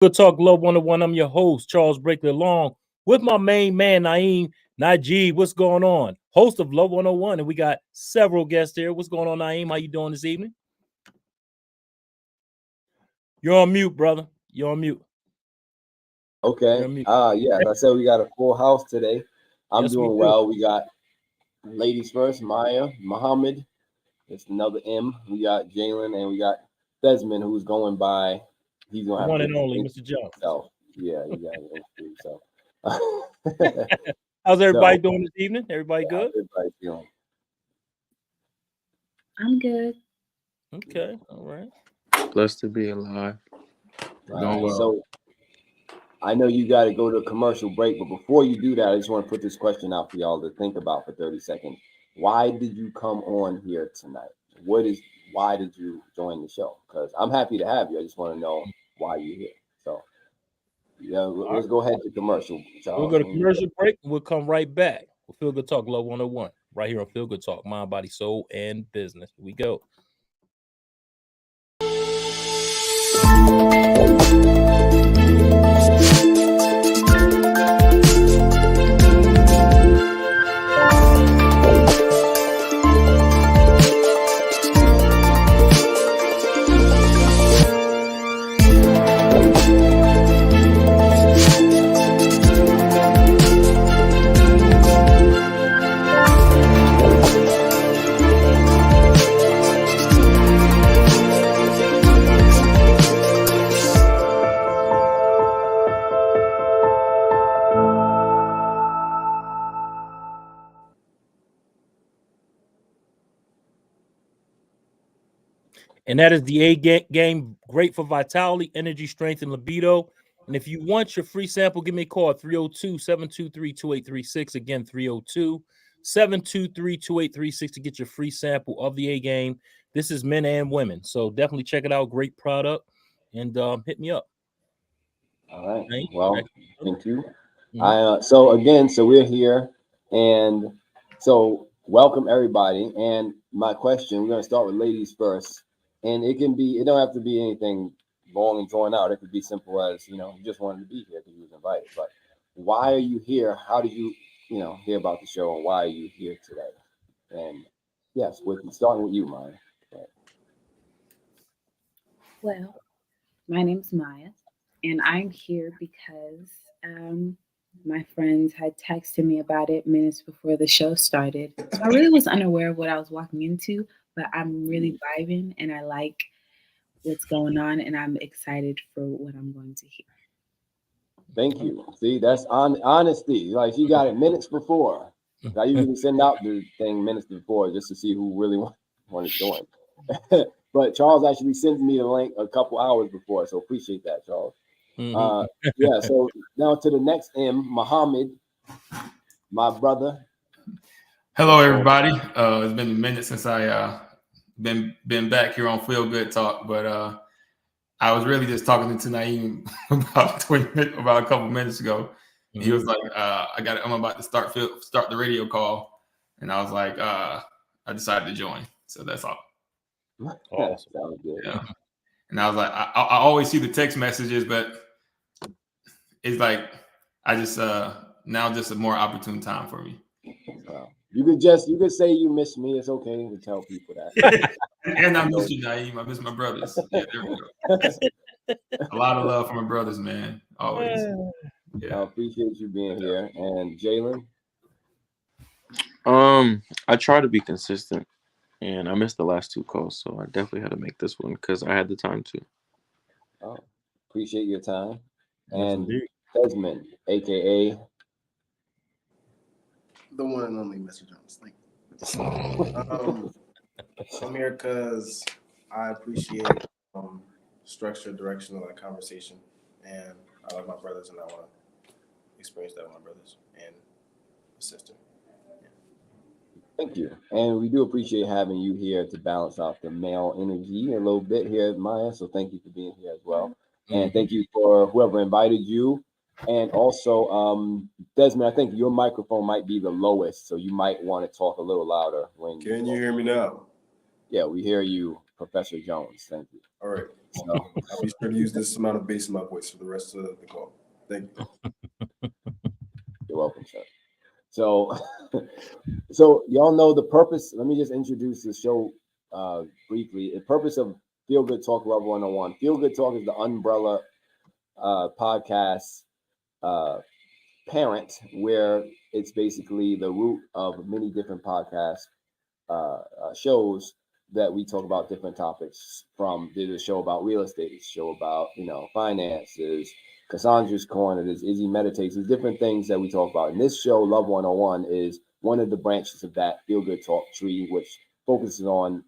Good Talk Global 101. I'm your host, Charles Blakely, along with my main man, Naeem Najee. What's going on? Host of Love 101. And we got several guests here. What's going on, Naeem? How you doing this evening? You're on mute, brother. You're on mute. Okay. Yeah, as I said, we got a full house today. I'm Yes, doing well. We got ladies first, Maya, Muhammad. It's another M. We got Jalen, and we got Desmond, who's going by. He's gonna have one to and only, Mr. Jones. himself. Yeah, he got to introduce himself. How's everybody doing this evening? Everybody good? Everybody feeling? I'm good. Okay, all right. Blessed to be alive. Right. Well. So I know you got to go to a commercial break, but before you do that, I just want to put this question out for y'all to think about for 30 seconds. Why did you come on here tonight? Why did you join the show? Because I'm happy to have you. I just want to know why you're here. So, yeah, let's go ahead to commercial. Charles. We'll go to commercial break and we'll come right back with Feel Good Talk Love 101 right here on Feel Good Talk, Mind, Body, Soul, and Business. Here we go. And that is the A game, great for vitality, energy, strength, and libido. And if you want your free sample, give me a call at 302-723-2836. Again, 302-723-2836 to get your free sample of the A game. This is men and women. So definitely check it out. Great product. And hit me up. All right. Well, thank you. So we're here. And so welcome everybody. And my question, we're going to start with ladies first. And it don't have to be anything long and drawn out. It could be simple as, you just wanted to be here because you was invited. But why are you here? How did you, hear about the show, and why are you here today? And yes, starting with you, Maya. Well, my name's Maya, and I'm here because my friends had texted me about it minutes before the show started. So I really was unaware of what I was walking into, but I'm really vibing and I like what's going on, and I'm excited for what I'm going to hear. Thank you. See, that's honesty. Like, you got it minutes before. I usually send out the thing minutes before just to see who really want to join. But Charles actually sent me the link a couple hours before, so appreciate that, Charles. Yeah, so now to the next M, Muhammad, my brother. Hello, everybody. It's been a minute since I been back here on Feel Good Talk, but I was really just talking to Naeem about a couple minutes ago. Mm-hmm. He was like, I'm about to start the radio call, and I was like, I decided to join, so that's all. Awesome. Yeah. And I was like, I always see the text messages, but it's like I just now just a more opportune time for me. Wow. You could say you miss me. It's okay to tell people that. And I miss you, Naeem. I miss my brothers. Yeah, there we go. A lot of love from my brothers, man. Always. Yeah. I appreciate you being here. And Jalen? I try to be consistent, and I missed the last two calls, so I definitely had to make this one because I had the time to. Oh, appreciate your time. And Desmond, aka the one and only Mr. Jones. I'm here because I appreciate structured direction of that conversation, and I love my brothers, and I want to experience that with my brothers and my sister. Yeah. Thank you, and we do appreciate having you here to balance out the male energy a little bit here at Maya. So thank you for being here as well, and thank you for whoever invited you. And also, Desmond, I think your microphone might be the lowest, so you might want to talk a little louder. Can you hear me now? Yeah, we hear you Professor Jones. Thank you. All right. So, I'll be sure to use this amount of bass in my voice for the rest of the call. Thank you. you're welcome, sir. So, so y'all know the purpose. Let me just introduce the show briefly. The purpose of Feel Good Talk Love 101. Feel Good Talk is the umbrella podcast parent, where it's basically the root of many different podcast shows that we talk about different topics. From there's a show about real estate, a show about finances, Cassandra's Corner, there's Izzy Meditates, there's different things that we talk about. And this show, Love 101, is one of the branches of that Feel Good Talk tree, which focuses on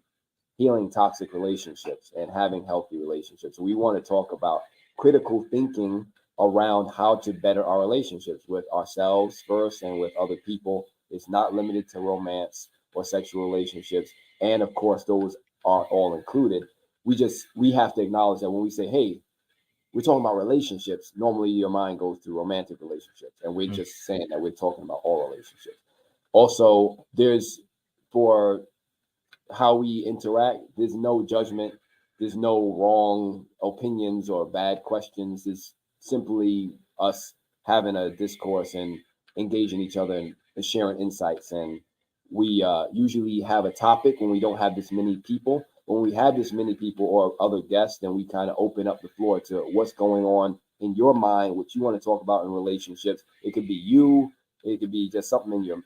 healing toxic relationships and having healthy relationships. So we want to talk about critical thinking around how to better our relationships with ourselves first and with other people. It's not limited to romance or sexual relationships. And of course, those are all included. We have to acknowledge that when we say, hey, we're talking about relationships, normally your mind goes to romantic relationships. And we're just saying that we're talking about all relationships. Also, there's, for how we interact, there's no judgment. There's no wrong opinions or bad questions. It's simply us having a discourse and engaging each other and sharing insights. And we usually have a topic when we don't have this many people. When we have this many people or other guests, then we kind of open up the floor to what's going on in your mind, what you want to talk about in relationships. It could be you. It could be just something in your,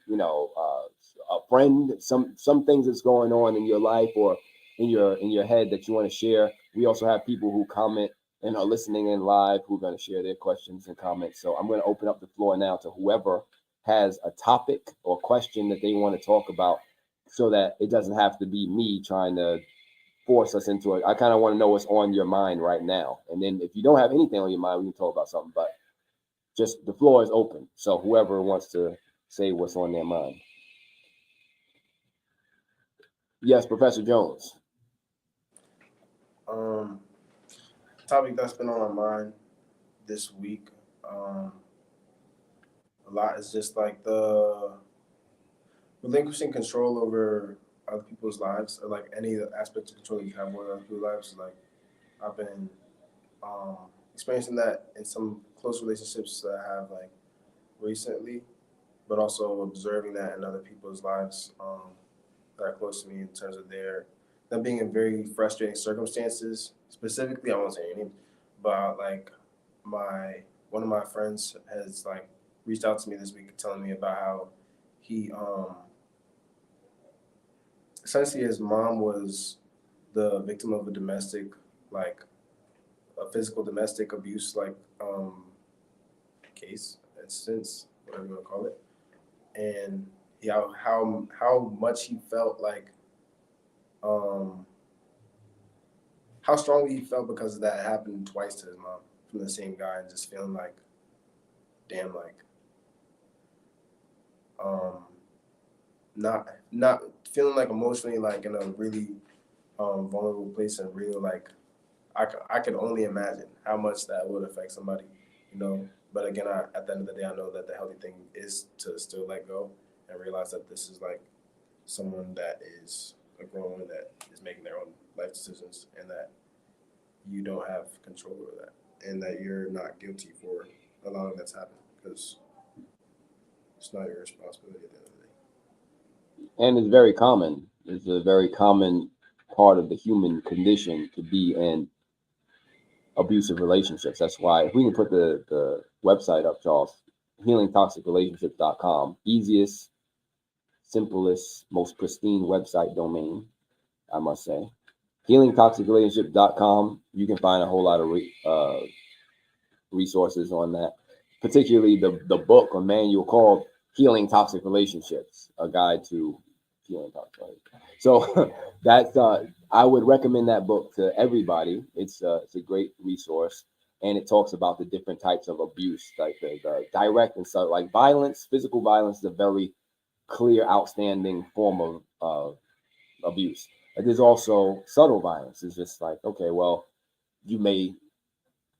a friend, some things that's going on in your life or in your head that you want to share. We also have people who comment and are listening in live who are going to share their questions and comments. So I'm going to open up the floor now to whoever has a topic or question that they want to talk about, so that it doesn't have to be me trying to force us into it. I kind of want to know what's on your mind right now. And then if you don't have anything on your mind, we can talk about something, but just the floor is open. So whoever wants to say what's on their mind. Yes, Professor Jones. Topic that's been on my mind this week a lot is just like the relinquishing control over other people's lives, or like any aspect of control you have over other people's lives. Like I've been experiencing that in some close relationships that I have like recently, but also observing that in other people's lives that are close to me in terms of them being in very frustrating circumstances. Specifically, I won't say any, but like one of my friends has like reached out to me this week telling me about how he essentially his mom was the victim of a physical domestic abuse case, instance, whatever you want to call it, and how much he felt like how strongly he felt because that happened twice to his mom from the same guy, and just feeling like, damn, like not feeling like emotionally like in a really vulnerable place, and really like I could only imagine how much that would affect somebody, But again, at the end of the day, I know that the healthy thing is to still let go and realize that this is like someone that is a grown woman that is making their own life decisions, and that you don't have control over that, and that you're not guilty for allowing that to happen, because it's not your responsibility at the end of the day. And it's very common. It's a very common part of the human condition to be in abusive relationships. That's why, if we can put the website up, Charles, healingtoxicrelationships.com, easiest, simplest, most pristine website domain, I must say. healingtoxicrelationships.com. You can find a whole lot of resources on that, particularly the book or manual called Healing Toxic Relationships, a guide to healing toxic relationships. So that's I would recommend that book to everybody. It's a great resource, and it talks about the different types of abuse, like the direct and stuff, like violence. Physical violence is a very clear, outstanding form of abuse. And there's also subtle violence. It's just like, okay, well, you may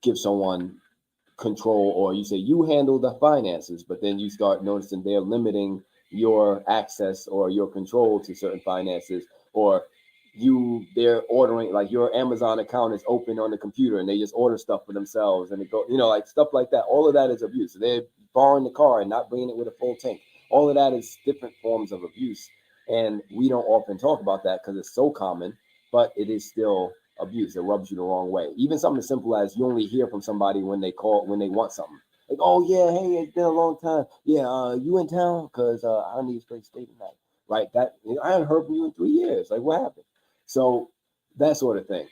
give someone control, or you say you handle the finances, but then you start noticing they're limiting your access or your control to certain finances, or they're ordering, like your Amazon account is open on the computer and they just order stuff for themselves and it go, like stuff like that. All of that is abuse. So they're borrowing the car and not bringing it with a full tank. All of that is different forms of abuse. And we don't often talk about that because it's so common, but it is still abuse. It rubs you the wrong way. Even something as simple as you only hear from somebody when they want something. Like, oh yeah, hey, it's been a long time. Yeah, you in town? Because I need to stay tonight. Right? That I haven't heard from you in 3 years. Like, what happened? So that sort of thing.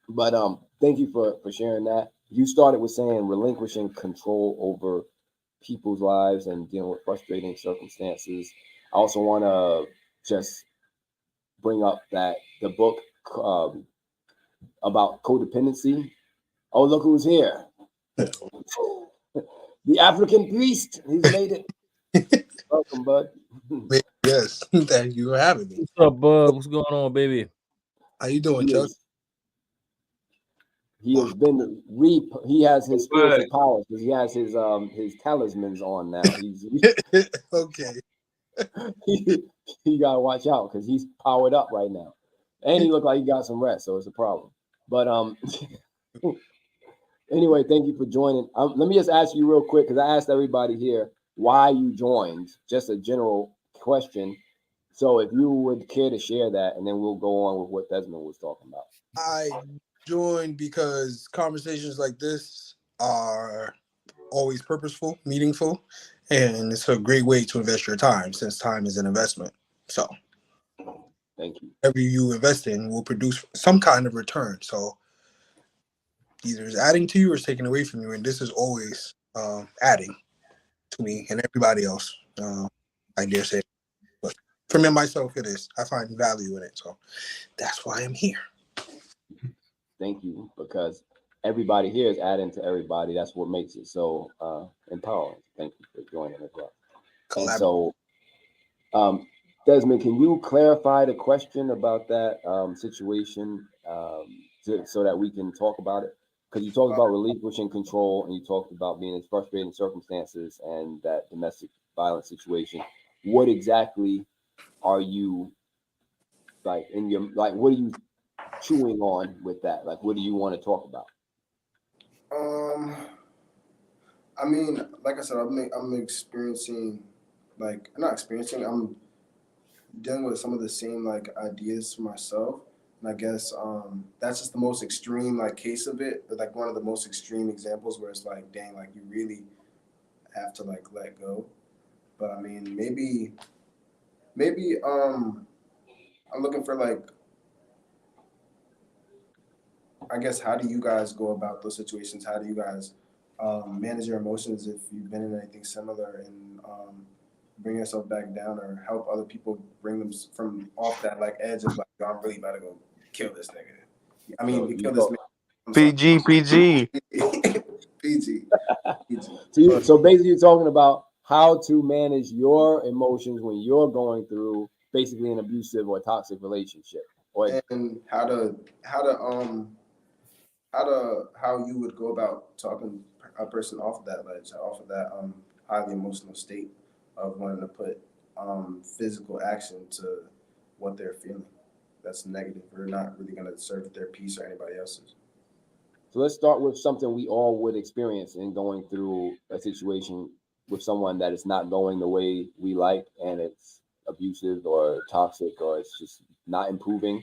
But thank you for sharing that. You started with saying relinquishing control over people's lives and dealing with frustrating circumstances. I also want to just bring up that the book about codependency. Oh, look who's here. The African priest. He's made it. Welcome, bud. Yes, thank you for having me. What's up, bud? What's going on, baby? How you doing, Chuck? He has been he has his spiritual powers because he has his talismans on now. He's okay. You gotta watch out because he's powered up right now, and he looked like he got some rest, so it's a problem. But anyway, thank you for joining. Let me just ask you real quick because I asked everybody here why you joined. Just a general question. So if you would care to share that, and then we'll go on with what Desmond was talking about. I joined because conversations like this are always purposeful, meaningful, and it's a great way to invest your time since time is an investment. So thank you. Whatever you invest in will produce some kind of return. So either it's adding to you or it's taking away from you. And this is always adding to me and everybody else. I dare say. But for me, myself, it is. I find value in it. So that's why I'm here. Thank you, because everybody here is adding to everybody. That's what makes it so empowering. Thank you for joining as well. And so, Desmond, can you clarify the question about that situation so that we can talk about it? Because you talked about relinquishing control and you talked about being in frustrating circumstances and that domestic violence situation. What exactly are you what are you chewing on with that? Like, what do you want to talk about? I mean, like I said, I'm experiencing, I'm dealing with some of the same ideas for myself. And I guess that's just the most extreme case of it, but one of the most extreme examples where it's dang, you really have to let go. But I mean, maybe I'm looking for I guess, how do you guys go about those situations? How do you guys manage your emotions if you've been in anything similar, and bring yourself back down or help other people bring them from off that edge of yo, I'm really about to go kill this nigga. I mean, kill this man. PG. PG. So basically you're talking about how to manage your emotions when you're going through basically an abusive or toxic relationship. And how you would go about talking a person off of that ledge, off of that highly emotional state of wanting to put physical action to what they're feeling that's negative or not really going to serve their peace or anybody else's. So let's start with something we all would experience in going through a situation with someone that is not going the way we like, and it's abusive or toxic, or it's just not improving.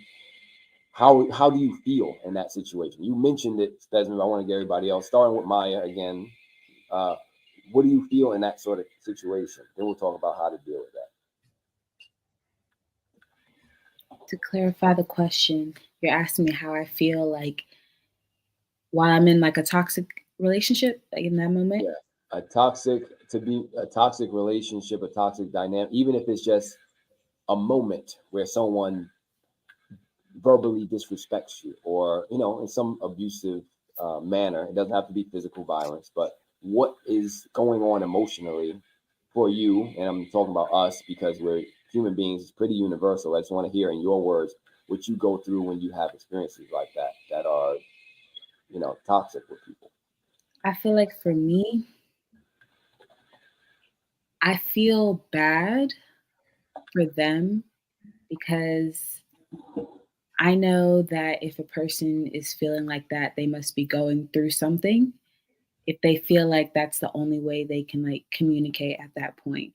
How do you feel in that situation? You mentioned it, Desmond. I want to get everybody else, starting with Maya again. What do you feel in that sort of situation? Then we'll talk about how to deal with that. To clarify the question, you're asking me how I feel while I'm in a toxic relationship, in that moment? Yeah, a toxic relationship, a toxic dynamic, even if it's just a moment where someone verbally disrespects you or, in some abusive manner. It doesn't have to be physical violence, but what is going on emotionally for you? And I'm talking about us because we're human beings. It's pretty universal. I just want to hear in your words what you go through when you have experiences like that are, toxic with people. I feel like for me, I feel bad for them because I know that if a person is feeling like that, they must be going through something. If they feel like that's the only way they can like communicate at that point.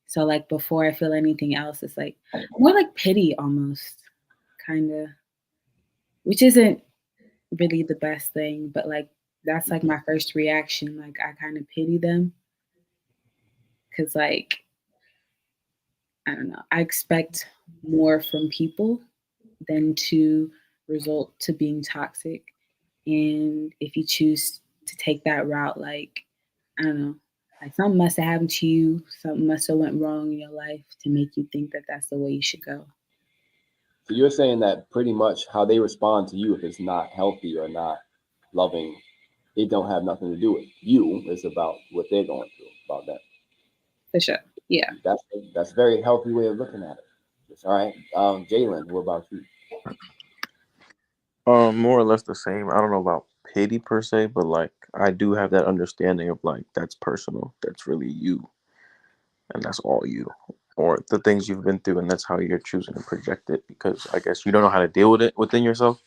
So like before I feel anything else, it's like more like pity almost, kind of, which isn't really the best thing, but like that's like my first reaction. Like I kind of pity them because like I don't know, I expect more from people than to result to being toxic. And if you choose to take that route, like I don't know, like something must have happened to you, something must have went wrong in your life to make you think that that's the way you should go. So you're saying that pretty much how they respond to you, if it's not healthy or not loving, it don't have nothing to do with you. It's about what they're going through, about that. For sure. Yeah. That's a very healthy way of looking at it. All right. Jalen, what about you? More or less the same. I don't know about pity per se, but like I do have that understanding of like that's personal. That's really you, and that's all you, or the things you've been through, and that's how you're choosing to project it. Because I guess you don't know how to deal with it within yourself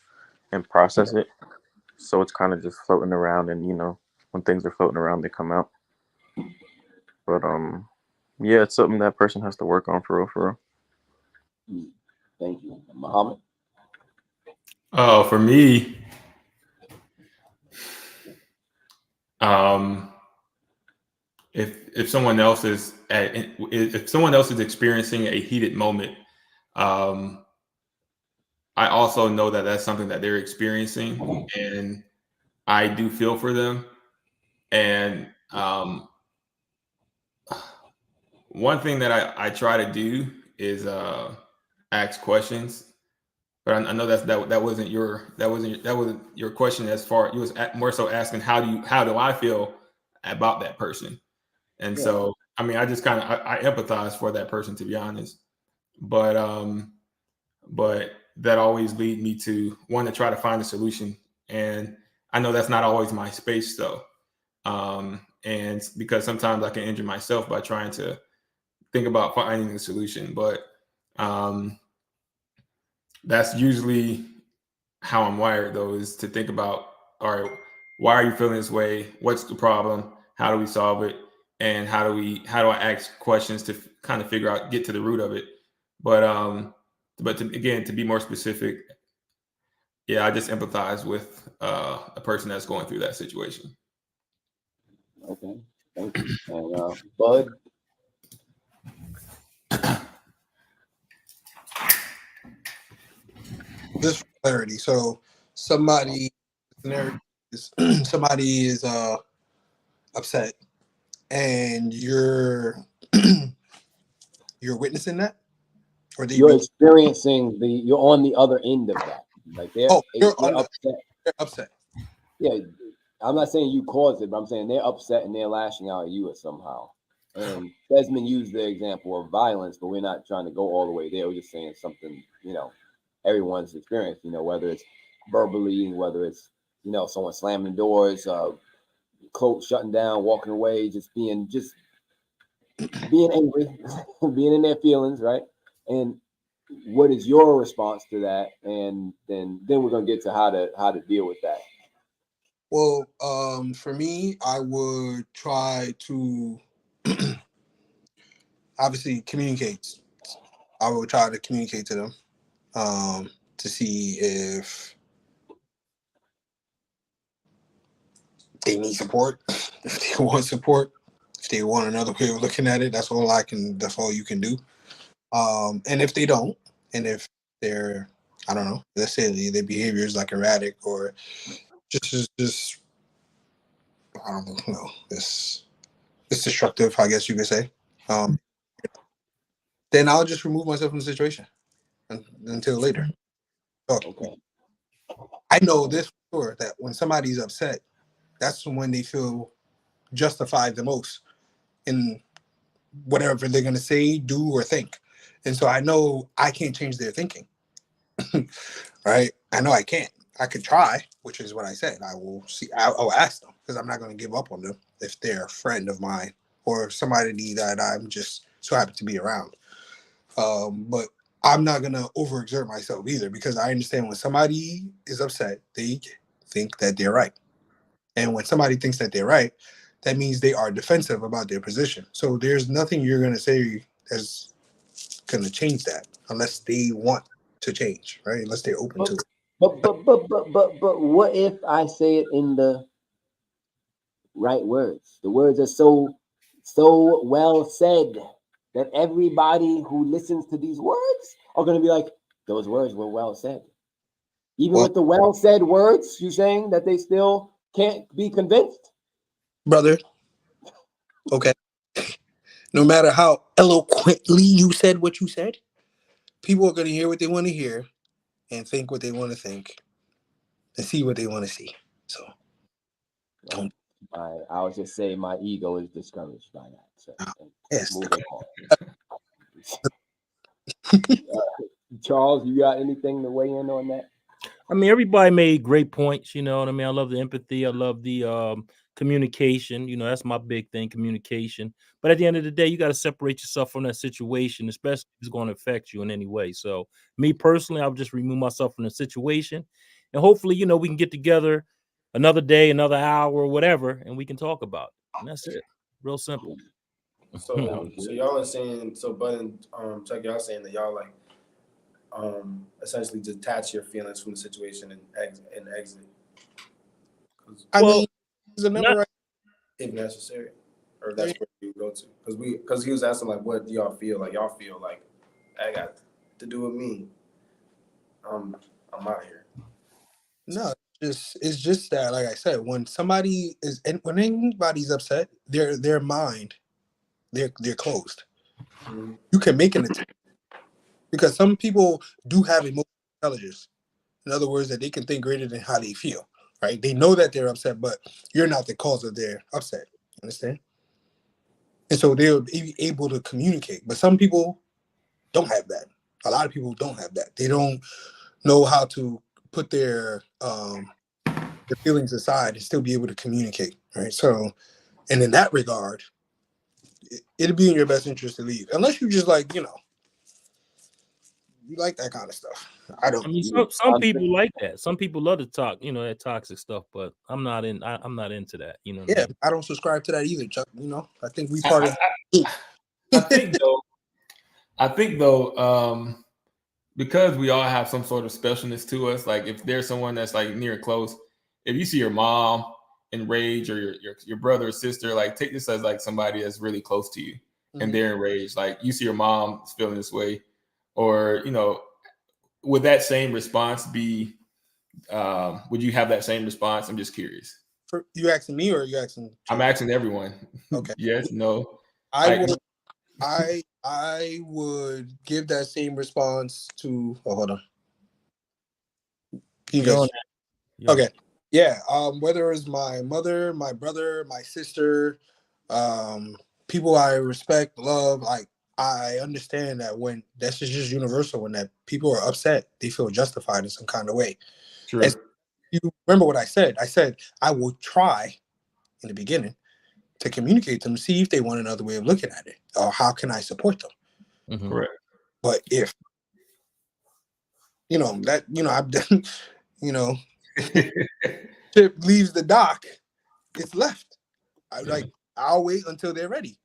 and process it, so it's kind of just floating around. And when things are floating around, they come out. But yeah, it's something that person has to work on for real, for real. Thank you, Muhammad. For me, if someone else is experiencing a heated moment, I also know that that's something that they're experiencing, and I do feel for them. And one thing that I try to do is ask questions. But I know that wasn't your question. As far you was more so asking how do I feel about that person, and so I mean I just kind of I empathize for that person, to be honest, but that always lead me to want to try to find a solution, and I know that's not always my space though, and because sometimes I can injure myself by trying to think about finding a solution, but that's usually how I'm wired, though, is to think about, all right, why are you feeling this way? What's the problem? How do we solve it? And how do I ask questions to kind of figure out, get to the root of it? But to be more specific, yeah, I just empathize with a person that's going through that situation. Okay, thank you. And Bud. Just for clarity. So somebody is upset, and you're witnessing that, or you're experiencing you're on the other end of that. Like they're upset. They're upset. Yeah, I'm not saying you caused it, but I'm saying they're upset and they're lashing out at you somehow. And Desmond used the example of violence, but we're not trying to go all the way there. We're just saying something, everyone's experienced, whether it's verbally, whether it's, someone slamming doors, clothes shutting down, walking away, just being angry, being in their feelings, right? And what is your response to that? And then we're gonna get to how to deal with that. Well, for me, I would try to obviously communicate. I would try to communicate to them to see if they need support, if they want support, if they want another way of looking at it. That's all you can do. And if they don't, and if they're, I don't know, let's say their behavior is like erratic or just I don't know, it's destructive, I guess you could say. Then I'll just remove myself from the situation until later. So, okay. I know this for sure, that when somebody's upset, that's when they feel justified the most in whatever they're going to say, do, or think. And so I know I can't change their thinking. Right? I know I can't. I could try, which is what I said. I will see. I'll ask them, because I'm not going to give up on them if they're a friend of mine or somebody that I'm just so happy to be around. But I'm not gonna overexert myself either, because I understand when somebody is upset, they think that they're right. And when somebody thinks that they're right, that means they are defensive about their position. So there's nothing you're gonna say that's gonna change that unless they want to change, right? Unless they're open to it. But what if I say it in the right words? The words are so well said that everybody who listens to these words are going to be like, those words were well said. Even with the well said words, you saying that they still can't be convinced? Brother, okay. No matter how eloquently you said what you said, people are going to hear what they want to hear and think what they want to think and see what they want to see. So don't. I would just say my ego is discouraged by that. So Yes. moving on. Charles, you got anything to weigh in on that? I mean, everybody made great points. You know what I mean? I love the empathy. I love the communication. You know, that's my big thing, communication. But at the end of the day, you got to separate yourself from that situation, especially if it's going to affect you in any way. So me personally, I would just remove myself from the situation. And hopefully, you know, we can get together another day, another hour, or whatever, and we can talk about it. And that's it. Real simple. So y'all are saying, so Bud and Chuck, y'all saying that y'all like essentially detach your feelings from the situation and exit. I mean, if necessary, or that's where you go to, because he was asking like, what do y'all feel like? Y'all feel like I got to do with me. I'm out here. No, it's just that, like I said, when somebody is, and when anybody's upset, their mind, they're closed. Mm-hmm. You can make an attempt, because some people do have emotional intelligence. In other words, that they can think greater than how they feel. Right? They know that they're upset, but you're not the cause of their upset. Understand? And so they'll be able to communicate. But some people don't have that. A lot of people don't have that. They don't know how to put their feelings aside and still be able to communicate. Right? So, and in that regard, it'll be in your best interest to leave, unless you just like, you know, you like that kind of stuff. I don't. I mean, some people like that. Some people love to talk, you know, that toxic stuff. But I'm not into that. You know. Yeah, I mean? I don't subscribe to that either, Chuck. You know, I think we part of. I think though, because we all have some sort of specialness to us. Like if there's someone that's like near close, if you see your mom enraged or your brother or sister, like take this as like somebody that's really close to you, and they're enraged. Like you see your mom feeling this way, or you know. Would that same response be? Would you have that same response? I'm just curious. For you asking me, or are you asking? I'm asking everyone. Okay. Yes. No. I would give that same response to. Oh, hold on. Okay. Yeah. Whether it's my mother, my brother, my sister, people I respect, love, like. I understand that when that's just universal, when that people are upset, they feel justified in some kind of way. True. And you remember what I said? I said I will try in the beginning to communicate to them, see if they want another way of looking at it, or how can I support them. Mm-hmm. Correct. But if you know that I've done, you know, ship leaves the dock, it's left. I'll wait until they're ready.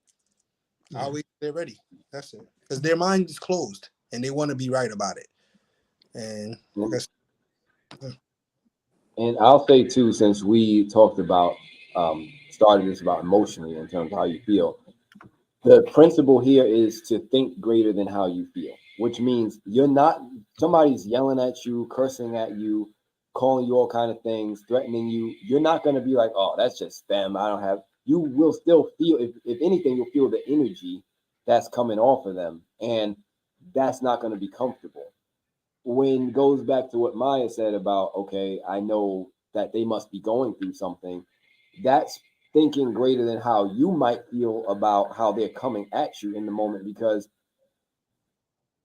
I'll wait till they're ready. That's it. Because their mind is closed and they want to be right about it. And and I'll say too, since we talked about started this about emotionally in terms of how you feel, the principle here is to think greater than how you feel, which means you're not somebody's yelling at you, cursing at you, calling you all kind of things, threatening you. You're not going to be like, oh, that's just them. I don't have. You will still feel, if anything, you'll feel the energy that's coming off of them, and that's not going to be comfortable. When it goes back to what Maya said about, okay, I know that they must be going through something, that's thinking greater than how you might feel about how they're coming at you in the moment, because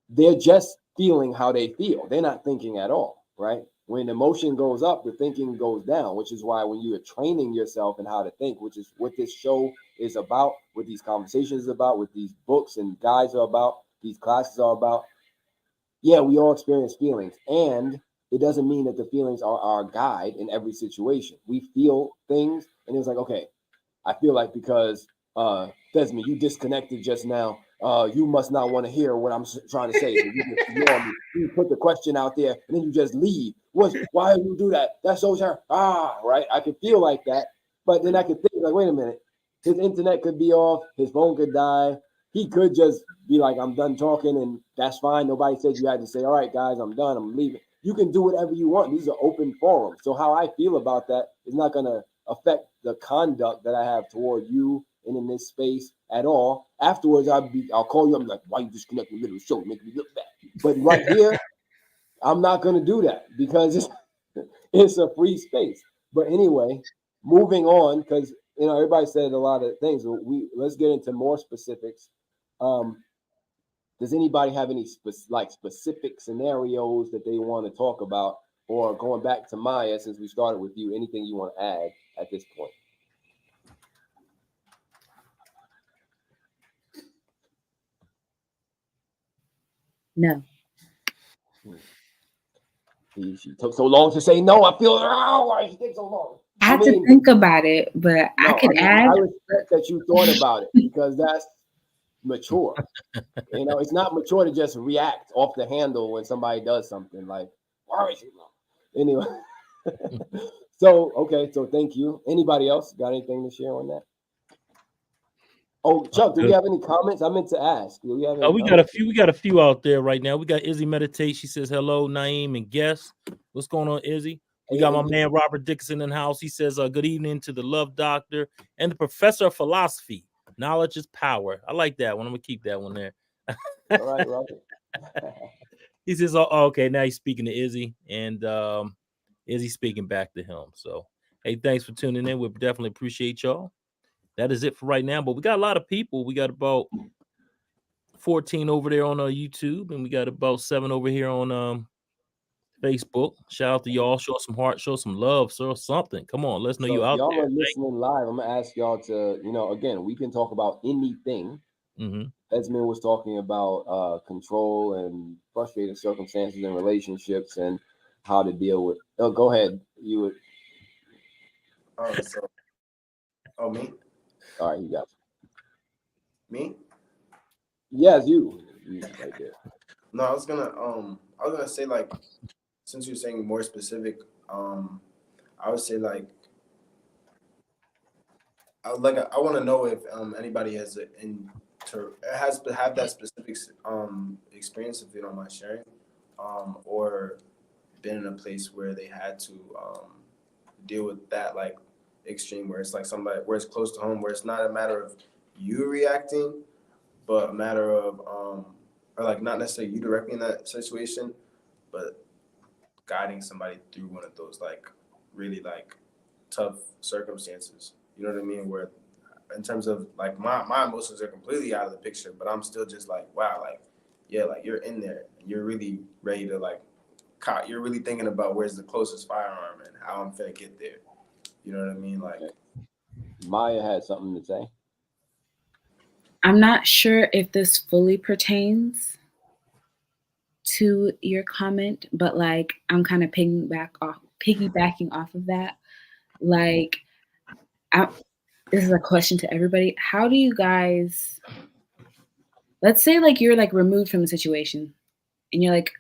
they're just feeling how they feel. They're not thinking at all, right? When emotion goes up, the thinking goes down, which is why when you are training yourself in how to think, which is what this show is about, what these conversations is about, what these books and guides are about, these classes are about, yeah, we all experience feelings, and it doesn't mean that the feelings are our guide in every situation. We feel things, and it's like, okay, I feel like because Desmond, you disconnected just now. You must not want to hear what I'm trying to say. You just ignore me. You put the question out there, and then you just leave. Why do you do that? That's so terrible. Right. I could feel like that, but then I could think like, wait a minute. His internet could be off. His phone could die. He could just be like, I'm done talking, and that's fine. Nobody said you had to say, all right, guys, I'm done. I'm leaving. You can do whatever you want. These are open forums. So how I feel about that is not going to affect the conduct that I have toward you and in this space at all. Afterwards, I'll call you. I'm like, why you disconnect in the middle of the show? Make me look bad. But right here, I'm not going to do that because it's a free space. But anyway, moving on, because everybody said a lot of things. Let's get into more specifics. Does anybody have any specific scenarios that they want to talk about? Or going back to Maya, since we started with you, anything you want to add at this point? No. She took so long to say no. I feel why she takes so long. I had to think about it, but I could add. I respect that you thought about it because that's mature. It's not mature to just react off the handle when somebody does something like, why is she long? Anyway. So thank you. Anybody else got anything to share on that? Oh, Chuck, do we have any comments? I meant to ask. Do we have any comments? We got a few out there right now. We got Izzy Meditate. She says hello, Naeem and guests. What's going on, Izzy? We got my man Robert Dickinson in the house. He says good evening to the Love Doctor and the Professor of Philosophy. Knowledge is power. I like that one. I'm gonna keep that one there. All right, Robert. He says, okay, now he's speaking to Izzy, and Izzy speaking back to him. So, hey, thanks for tuning in. We definitely appreciate y'all. That is it for right now. But we got a lot of people. We got about 14 over there on YouTube, and we got about 7 over here on Facebook. Shout out to y'all. Show some heart. Show some love. Show something. Come on, let's know you out y'all there. Y'all are listening live. I'm gonna ask y'all to, again, we can talk about anything. Esmond was talking about control and frustrating circumstances and relationships and how to deal with. Oh, go ahead. You would. Me. All right, you got it. Me? Yes, you right there. No, I was gonna say, like, since you're saying more specific, I would say I want to know if anybody has have that specific experience, if you don't mind sharing, or been in a place where they had to deal with that like extreme, where it's like somebody where it's close to home, where it's not a matter of you reacting, but a matter of or like not necessarily you directly in that situation, but guiding somebody through one of those like really like tough circumstances. You know what I mean? Where in terms of like my emotions are completely out of the picture, but I'm still just like, wow, like, yeah, like you're in there. You're really ready to like, you're really thinking about where's the closest firearm and how I'm gonna get there. You know what I mean? Like, Maya had something to say. I'm not sure if this fully pertains to your comment, but like I'm kind of piggybacking off of that. Like, this is a question to everybody. How do you guys, let's say like you're like removed from the situation and you're like,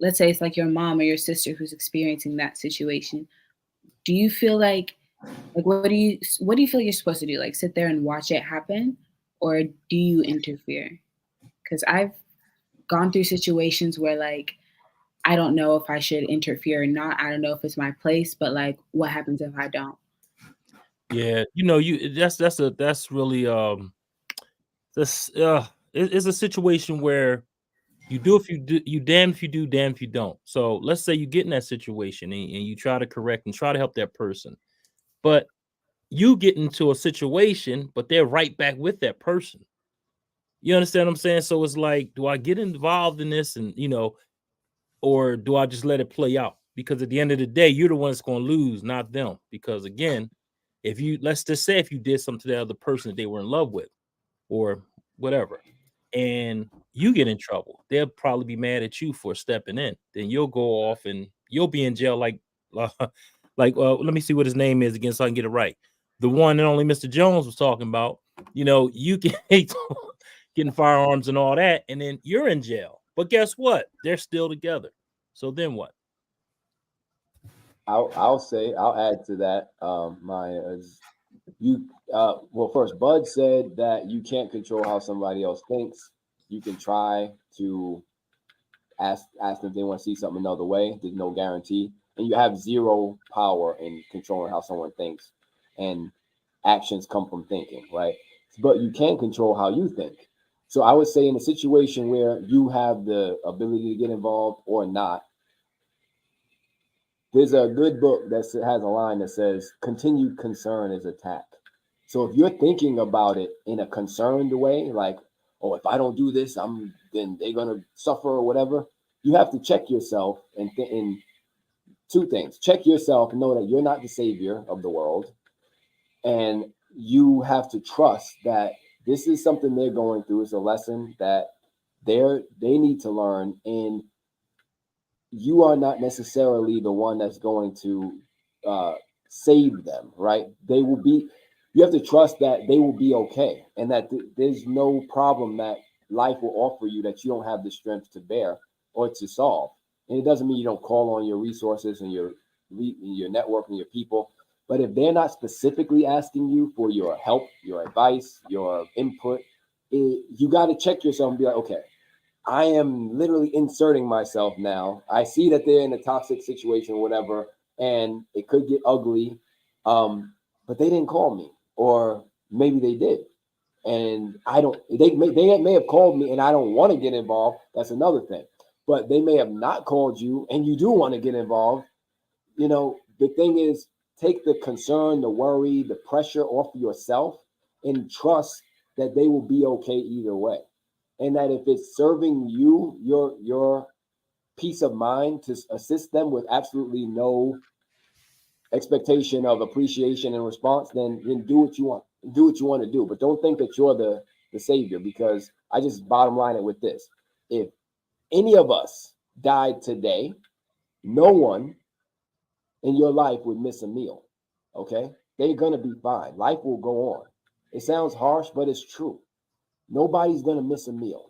let's say it's like your mom or your sister who's experiencing that situation. Do you feel like what do you feel you're supposed to do? Like sit there and watch it happen, or do you interfere? Because I've gone through situations where like I don't know if I should interfere or not. I don't know if it's my place, but like what happens if I don't? Yeah, that's really it's a situation where you do if you do, you damn if you do, damn if you don't. So let's say you get in that situation and you try to correct and try to help that person, but you get into a situation, but they're right back with that person. You understand what I'm saying? So it's like, do I get involved in this and or do I just let it play out? Because at the end of the day, you're the one that's going to lose, not them. Because again, let's just say if you did something to the other person that they were in love with or whatever, and you get in trouble, they'll probably be mad at you for stepping in. Then you'll go off and you'll be in jail like let me see what his name is again so I can get it right. The one and only Mr. Jones was talking about. You can getting firearms and all that, and then you're in jail. But guess what? They're still together. So then what? I'll add to that, Maya. Well, first, Bud said that you can't control how somebody else thinks. You can try to ask them if they want to see something another way. There's no guarantee, and you have zero power in controlling how someone thinks, and actions come from thinking, right? But you can control how you think. So I would say in a situation where you have the ability to get involved or not, there's a good book that has a line that says continued concern is attack. So if you're thinking about it in a concerned way, like, oh, if I don't do this, then they're gonna suffer or whatever, you have to check yourself and in two things. Check yourself and know that you're not the savior of the world. And you have to trust that this is something they're going through. It's a lesson that they need to learn, and you are not necessarily the one that's going to save them, right? You have to trust that they will be okay, and that there's no problem that life will offer you that you don't have the strength to bear or to solve. And it doesn't mean you don't call on your resources and your network and your people. But if they're not specifically asking you for your help, your advice, your input, you got to check yourself and be like, okay, I am literally inserting myself now. I see that they're in a toxic situation or whatever, and it could get ugly. But they didn't call me, or maybe they did. And they may have called me and I don't want to get involved. That's another thing. But they may have not called you and you do want to get involved. The thing is, take the concern, the worry, the pressure off of yourself and trust that they will be okay either way. And that if it's serving you, your peace of mind to assist them with absolutely no expectation of appreciation and response, then do what you want. Do what you want to do. But don't think that you're the savior, because I just bottom line it with this. If any of us died today, no one in your life would miss a meal. Okay? They're going to be fine. Life will go on. It sounds harsh, but it's true. Nobody's going to miss a meal.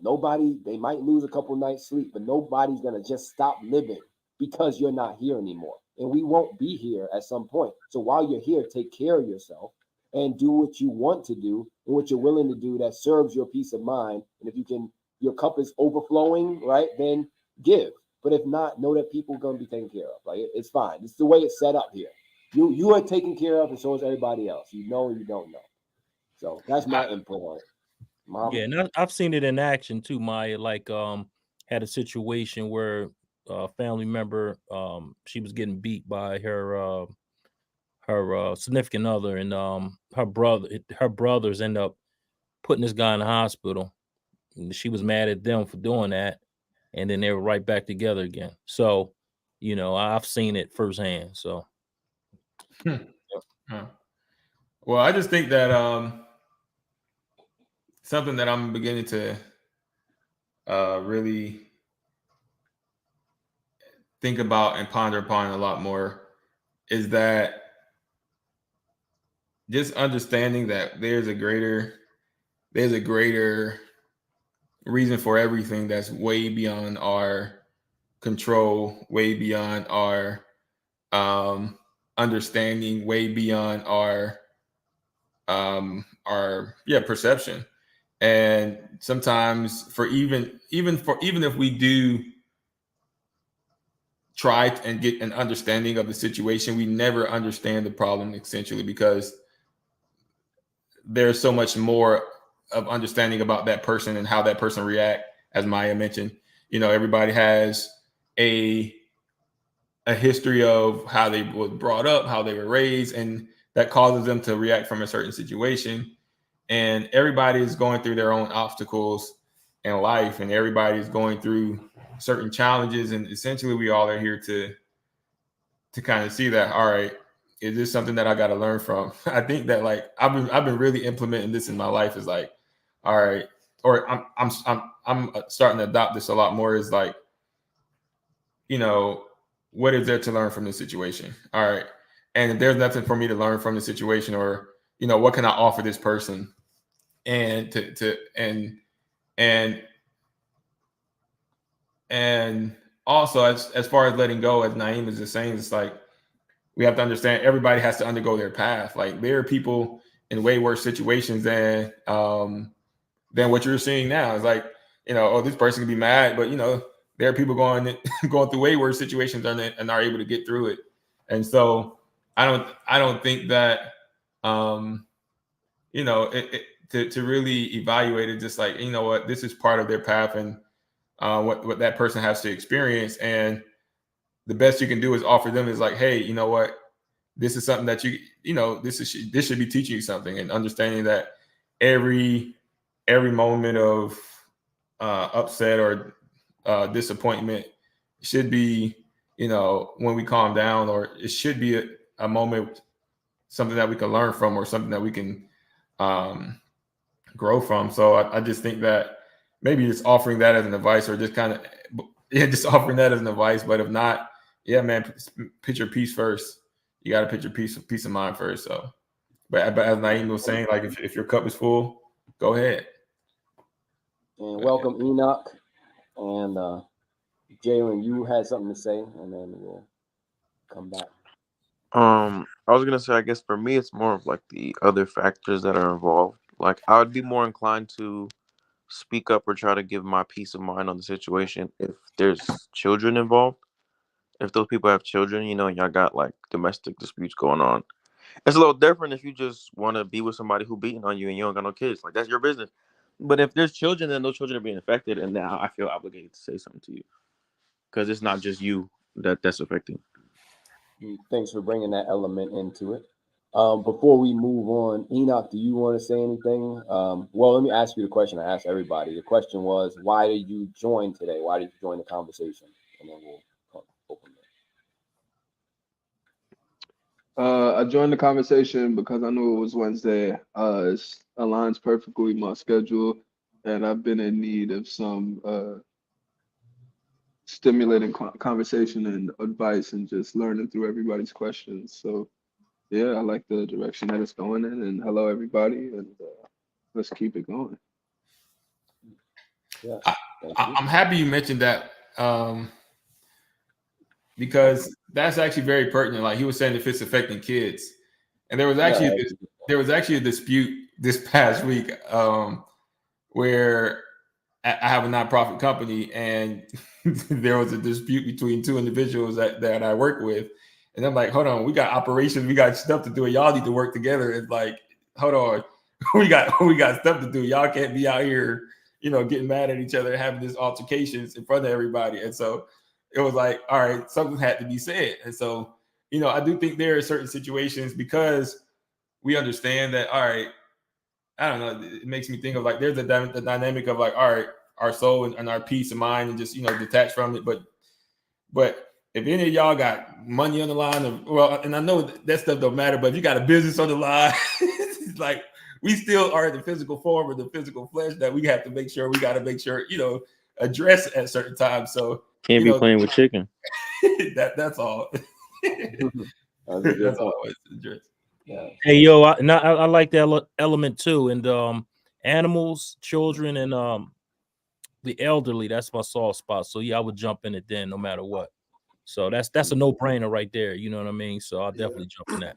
They might lose a couple nights sleep, but nobody's going to just stop living because you're not here anymore. And we won't be here at some point. So while you're here, take care of yourself and do what you want to do and what you're willing to do that serves your peace of mind. And if your cup is overflowing, right, then give. But if not, know that people are going to be taken care of. Like, it's fine. It's the way it's set up here. You are taken care of, and so is everybody else. You know and you don't know. So that's my input on it. Mom? Yeah, and I've seen it in action too, Maya. Like, had a situation where a family member, she was getting beat by her significant other, and her brothers end up putting this guy in the hospital. And she was mad at them for doing that, and then they were right back together again. So, I've seen it firsthand. So, Well, I just think that something that I'm beginning to really think about and ponder upon a lot more is that just understanding that there's a greater reason for everything that's way beyond our control, way beyond our understanding, way beyond our perception. And sometimes even if we do try and get an understanding of the situation, we never understand the problem essentially, because there's so much more of understanding about that person and how that person react. As Maya mentioned, everybody has a history of how they were brought up, how they were raised, and that causes them to react from a certain situation. And everybody is going through their own obstacles in life, and everybody is going through certain challenges. And essentially, we all are here to kind of see that, all right, is this something that I got to learn from? I think that, like, I've been really implementing this in my life, is like, all right, or I'm starting to adopt this a lot more, is like, you know, what is there to learn from this situation? All right. And if there's nothing for me to learn from the situation, or, you know, what can I offer this person? And and also, as far as letting go, as Naeem is just saying, it's like, we have to understand everybody has to undergo their path. Like, there are people in way worse situations than what you're seeing now. It's like, you know, oh, this person can be mad, but, you know, there are people going through way worse situations and are able to get through it. And so I don't think that, you know, to really evaluate it, just like, you know what, this is part of their path, and what that person has to experience. And the best you can do is offer them is like, hey, you know what, this is something that you know, this should be teaching you something, and understanding that every moment of upset or disappointment should be, you know, when we calm down, or it should be a moment, something that we can learn from, or something that we can grow from. So I just think that maybe just offering that as an advice, or just kind of, yeah, just offering that as an advice. But if not, yeah, man, put your peace first. You got to put your peace of mind first. So, but as Naeem was saying, like, if your cup is full, go ahead. And welcome, Enoch. And Jalen, you had something to say, and then we'll come back. I was gonna say, I guess for me, it's more of like the other factors that are involved. Like, I would be more inclined to speak up or try to give my peace of mind on the situation if there's children involved. If those people have children, you know, and y'all got like domestic disputes going on, it's a little different if you just want to be with somebody who beating on you and you don't got no kids. Like, that's your business. But if there's children, then those children are being affected, and now I feel obligated to say something to you, because it's not just you that's affecting. Thanks for bringing that element into it. Before we move on, Enoch, do you want to say anything? Well, let me ask you the question I asked everybody. The question was, why did you join today? Why did you join the conversation? And then we'll open it. I joined the conversation because I knew it was Wednesday. It aligns perfectly with my schedule, and I've been in need of some stimulating conversation and advice, and just learning through everybody's questions. So, yeah, I like the direction that it's going in. And hello, everybody, and let's keep it going. Yeah, I'm happy you mentioned that, because that's actually very pertinent. Like he was saying, if it's affecting kids, and there was actually a dispute this past week where I have a nonprofit company, and there was a dispute between two individuals that I work with. And I'm like, hold on, we got operations, we got stuff to do, and y'all need to work together. It's like, hold on, we got stuff to do. Y'all can't be out here, you know, getting mad at each other, having these altercations in front of everybody. And so it was like, all right, something had to be said. And so, you know, I do think there are certain situations, because we understand that, all right, I don't know, it makes me think of like, there's the dynamic of like, all right, our soul and our peace of mind, and just, you know, detach from it. But if any of y'all got money on the line, and I know that stuff don't matter, but if you got a business on the line, it's like, we still are in the physical form or the physical flesh that we got to make sure, you know, address at certain times. So can't be playing with chicken. that's all. That's all it's addressed. Yeah. Hey, yo, I like that element too. And animals, children, and the elderly, that's my soft spot. So yeah, I would jump in it then, no matter what. So that's a no-brainer right there. You know what I mean? So I'll definitely jump in that.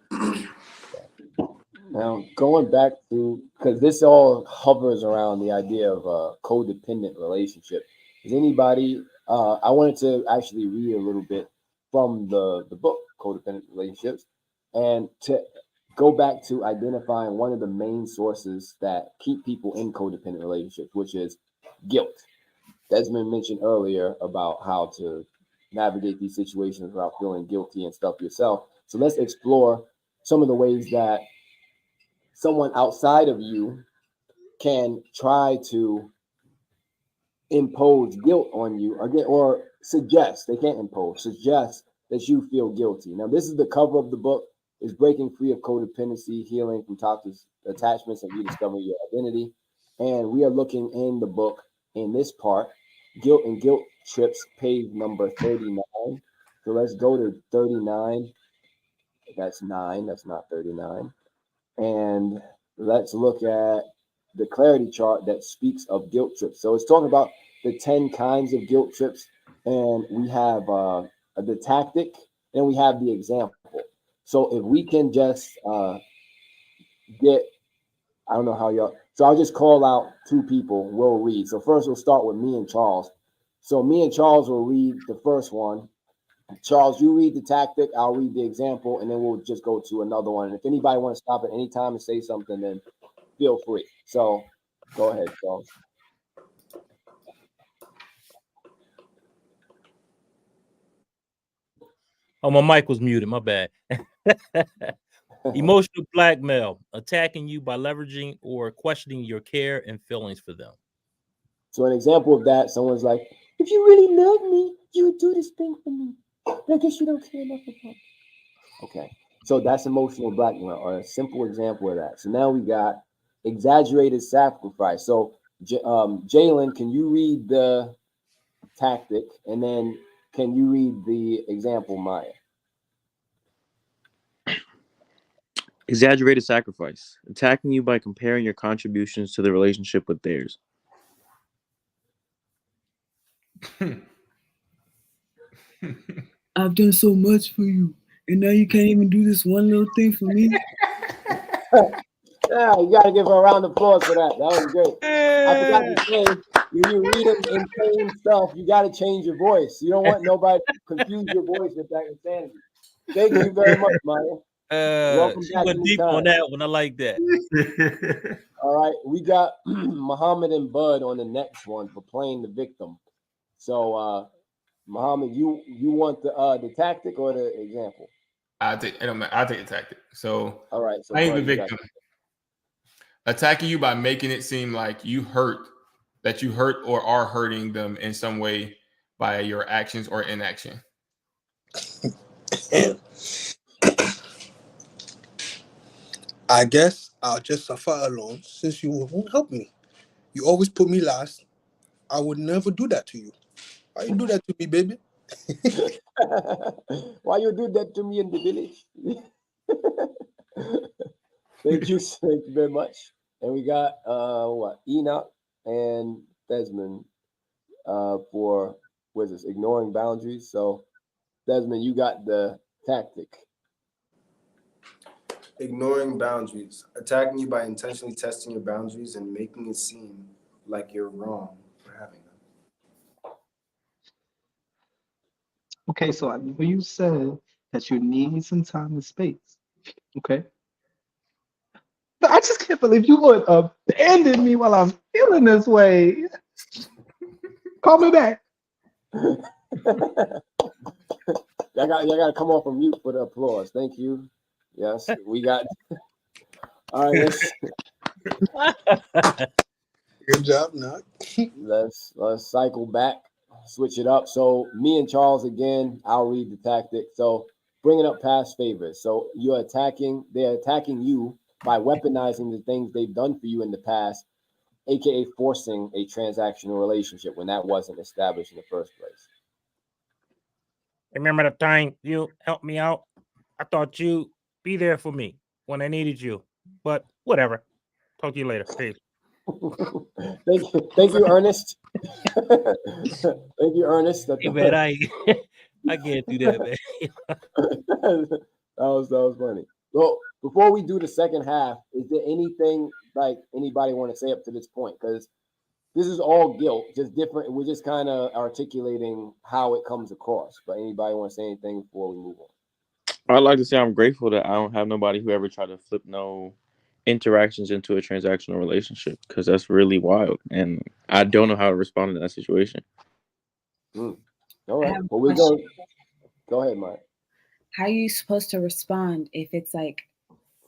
Now, going back to, because this all hovers around the idea of a codependent relationship. Is anybody, I wanted to actually read a little bit from the book, Codependent Relationships, and to go back to identifying one of the main sources that keep people in codependent relationships, which is guilt. Desmond mentioned earlier about how to navigate these situations without feeling guilty and stuff yourself. So let's explore some of the ways that someone outside of you can try to impose guilt on you again, or suggest, they can't impose, suggest that you feel guilty. Now, this is the cover of the book, is Breaking Free of Codependency, Healing from Toxic Attachments and Rediscovering Your Identity. And we are looking in the book in this part, Guilt and Guilt Trips, page number 39. So let's go to 39. That's 9. That's not 39. And let's look at the clarity chart that speaks of guilt trips. So it's talking about the 10 kinds of guilt trips. And we have the tactic and we have the example. So if we can just get, I don't know how y'all, so I'll just call out 2 people. We'll read. So first we'll start with me and Charles. So me and Charles will read the first one. Charles, you read the tactic, I'll read the example, and then we'll just go to another one. And if anybody wants to stop at any time and say something, then feel free. So go ahead, Charles. Oh, my mic was muted. My bad. Emotional blackmail, attacking you by leveraging or questioning your care and feelings for them. So an example of that, someone's like, if you really love me, you would do this thing for me. But I guess you don't care enough about me. Okay. So that's emotional blackmail, or a simple example of that. So now we got exaggerated sacrifice. So Jalen, can you read the tactic, and then can you read the example, Maya? Exaggerated sacrifice, attacking you by comparing your contributions to the relationship with theirs. I've done so much for you, and now you can't even do this one little thing for me. Yeah, you got to give her a round of applause for that. That was great. I forgot to say, when you read them insane stuff, you got to change your voice. You don't want nobody to confuse your voice with that insanity. Thank you very much, Maya. Welcome She back. went deep on that one. I like that. All right, we got Muhammad and Bud on the next one for playing the victim. So, Muhammad, you want the tactic or the example? I'll take the tactic. So, all right, so playing the victim, attacking you by making it seem like you hurt or are hurting them in some way by your actions or inaction. I guess I'll just suffer alone since you won't help me. You always put me last. I would never do that to you. Why you do that to me, baby? Why you do that to me in the village? Thank you very much. And we got Enoch and Desmond for what is this? Ignoring boundaries. So Desmond, you got the tactic. Ignoring boundaries, attacking you by intentionally testing your boundaries and making it seem like you're wrong for having them. Okay, so I know you said that you need some time and space. Okay. But I just can't believe you would abandon me while I'm feeling this way. Call me back. Y'all gotta come off of mute for the applause. Thank you. Yes, we got. All right, good job, Knock. let's cycle back, switch it up. So me and Charles again. I'll read the tactic. So bringing up past favors. So they're attacking you by weaponizing the things they've done for you in the past, aka forcing a transactional relationship when that wasn't established in the first place. Remember the time you helped me out? I thought you'd be there for me when I needed you, but whatever. Talk to you later. Peace. Thank you, Ernest. Thank you, Ernest. Hey, man, I can't do that, man. that was funny. Well, before we do the second half, is there anything like anybody want to say up to this point? Because this is all guilt, just different. We're just kind of articulating how it comes across. But anybody want to say anything before we move on? I'd like to say I'm grateful that I don't have nobody who ever tried to flip no interactions into a transactional relationship, because that's really wild, and I don't know how to respond in that situation. All right. Well, we go ahead, Mike. How are you supposed to respond if it's like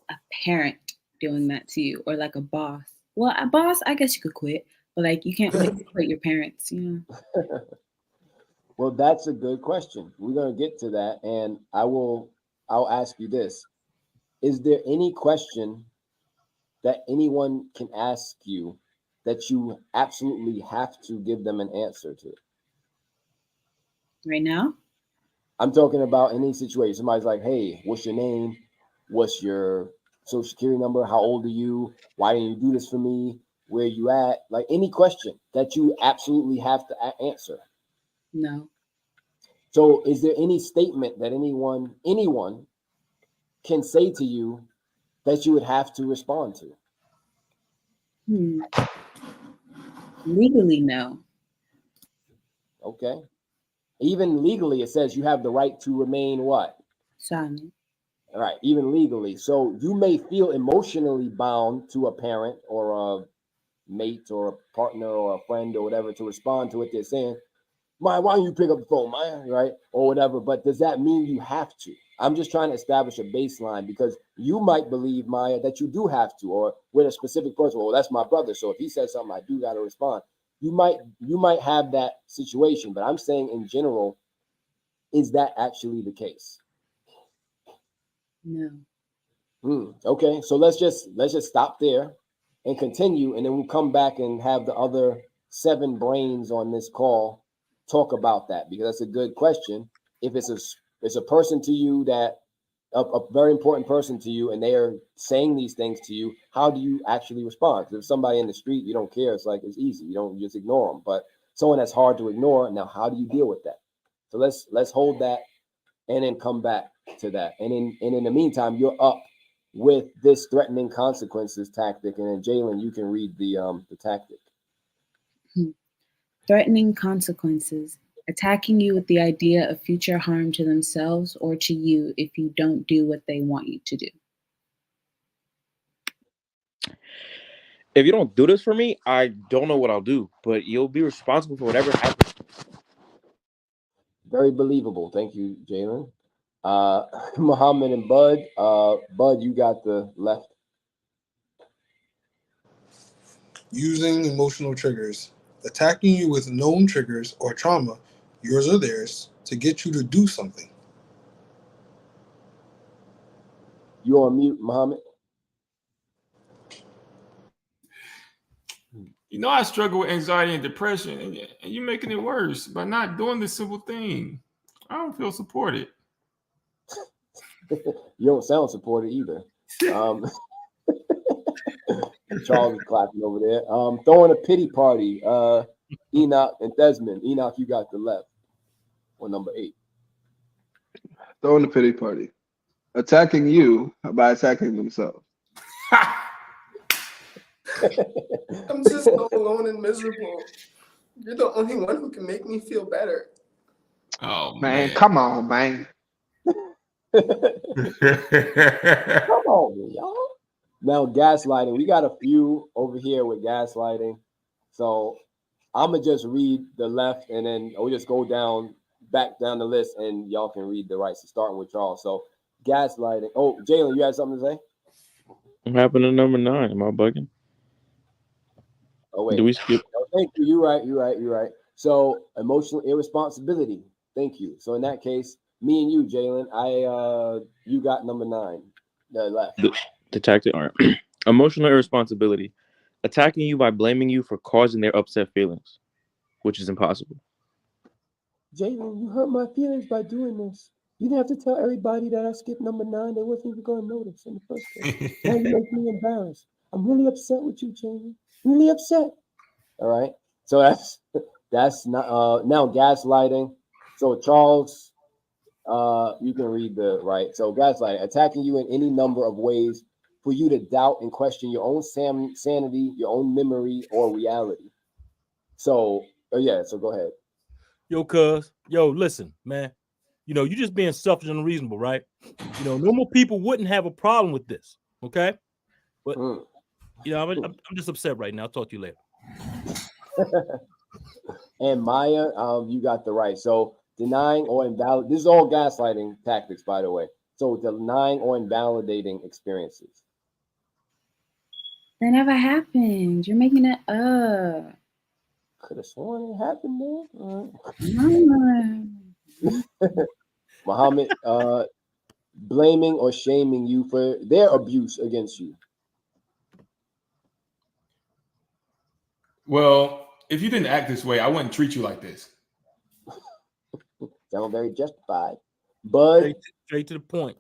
a parent doing that to you, or like a boss? Well, a boss, I guess you could quit, but like you can't quit your parents, you know. Well, that's a good question. We're gonna get to that, and I'll ask you this: is there any question that anyone can ask you that you absolutely have to give them an answer to? Right now? I'm talking about any situation. Somebody's like, hey, what's your name? What's your social security number? How old are you? Why didn't you do this for me? Where you at? Like any question that you absolutely have to answer. No. So is there any statement that anyone can say to you that you would have to respond to? Legally, no. Okay. Even legally, it says you have the right to remain what? Silent. All right, even legally. So you may feel emotionally bound to a parent or a mate or a partner or a friend or whatever to respond to what they're saying. Maya, why don't you pick up the phone, Maya? Right? Or whatever. But does that mean you have to? I'm just trying to establish a baseline because you might believe, Maya, that you do have to, or with a specific person. Well, that's my brother. So if he says something, I do got to respond. You might have that situation, but I'm saying in general, is that actually the case? No. Okay, so let's just stop there and continue, and then we'll come back and have the other 7 brains on this call talk about that, because that's a good question. If it's a person to you that a very important person to you, and they are saying these things to you, how do you actually respond? Because if somebody in the street you don't care, it's like it's easy, you just ignore them. But someone that's hard to ignore, now how do you deal with that? So let's hold that and then come back to that. And in the meantime, you're up with this threatening consequences tactic, and then Jalen, you can read the tactic. Threatening consequences, attacking you with the idea of future harm to themselves or to you if you don't do what they want you to do. If you don't do this for me, I don't know what I'll do, but you'll be responsible for whatever happens. Very believable. Thank you, Jalen. Muhammad and Bud. Bud, you got the left. Using emotional triggers, attacking you with known triggers or trauma, yours or theirs, to get you to do something. You on mute, Muhammad? You know, I struggle with anxiety and depression, and you're making it worse by not doing this simple thing. I don't feel supported. You don't sound supported either. Charles is clapping over there. Throwing a pity party. Enoch and Desmond. Enoch, you got the left. Or number 8. Throwing the pity party. Attacking you by attacking themselves. I'm just so alone and miserable. You're the only one who can make me feel better. Oh man, come on, man. Come on, y'all. Now, gaslighting. We got a few over here with gaslighting. So I'm going to just read the left, and then we'll just go back down the list, and y'all can read the right. So starting with Charles. So gaslighting. Oh, Jalen, you had something to say? What happened to number 9? Am I bugging? Oh, wait. Do we skip? No, thank you. You're right. So emotional irresponsibility. Thank you. So in that case, me and you, Jalen, you got number 9. The left. The tactic. All right. Emotional irresponsibility. Attacking you by blaming you for causing their upset feelings, which is impossible. Jalen, you hurt my feelings by doing this. You didn't have to tell everybody that I skipped number 9. They wasn't even going to notice in the first place. Now you make me embarrassed. I'm really upset with you, Jalen. Really upset. All right. So that's not now gaslighting. So Charles, you can read the right. So gaslighting, attacking you in any number of ways for you to doubt and question your own sanity, your own memory, or reality. So so go ahead. Yo, listen, man. You just being selfish and unreasonable, right? Normal people wouldn't have a problem with this, okay? But I'm just upset right now. I'll talk to you later. And Maya, you got the right. So denying or invalid. This is all gaslighting tactics, by the way. So denying or invalidating experiences. That never happened. You're making it up. Could have sworn it happened there. Muhammad, blaming or shaming you for their abuse against you. Well, if you didn't act this way, I wouldn't treat you like this. Sound very justified, but straight to the point.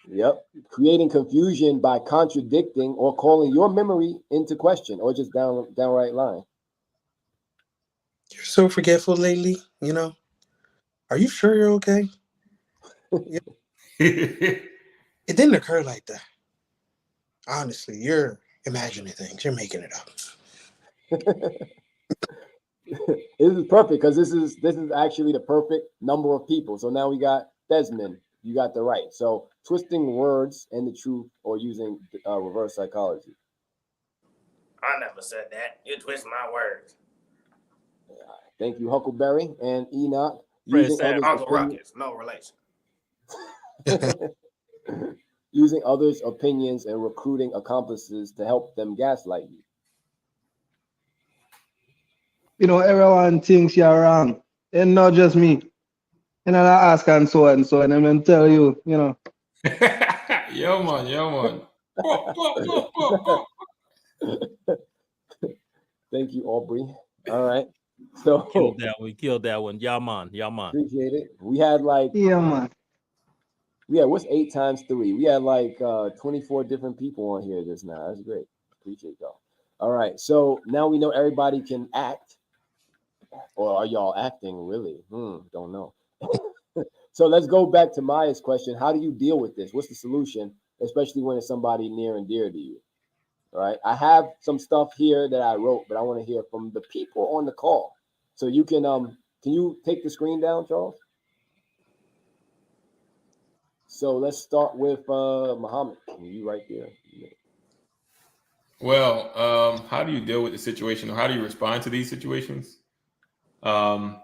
Yep, creating confusion by contradicting or calling your memory into question, or just downright lying. You're so forgetful lately. You know. Are you sure you're okay? It didn't occur like that. Honestly, you're imagining things. You're making it up. This is perfect because this is actually the perfect number of people. So now we got Desmond. You got the right. So twisting words and the truth, or using reverse psychology. I never said that. You twist my words. Thank you, Huckleberry and Enoch. Uncle Ruckus, no relation. Using others' opinions and recruiting accomplices to help them gaslight you. You know, everyone thinks you're wrong, and not just me. And then I ask and so, and then tell you, you know. Yo, man. Thank you, Aubrey. All right. So we killed that one. Yaman. Appreciate it. We had like man. Yeah, what's 8 times 3? We had like 24 different people on here just now. That's great. Appreciate y'all. All right. So now we know everybody can act. Or are y'all acting really? Don't know. So let's go back to Maya's question. How do you deal with this? What's the solution, especially when it's somebody near and dear to you? All right. I have some stuff here that I wrote, but I want to hear from the people on the call. So you can you take the screen down, Charles? So let's start with Muhammad. You right there. Well, how do you deal with the situation, or how do you respond to these situations? Oh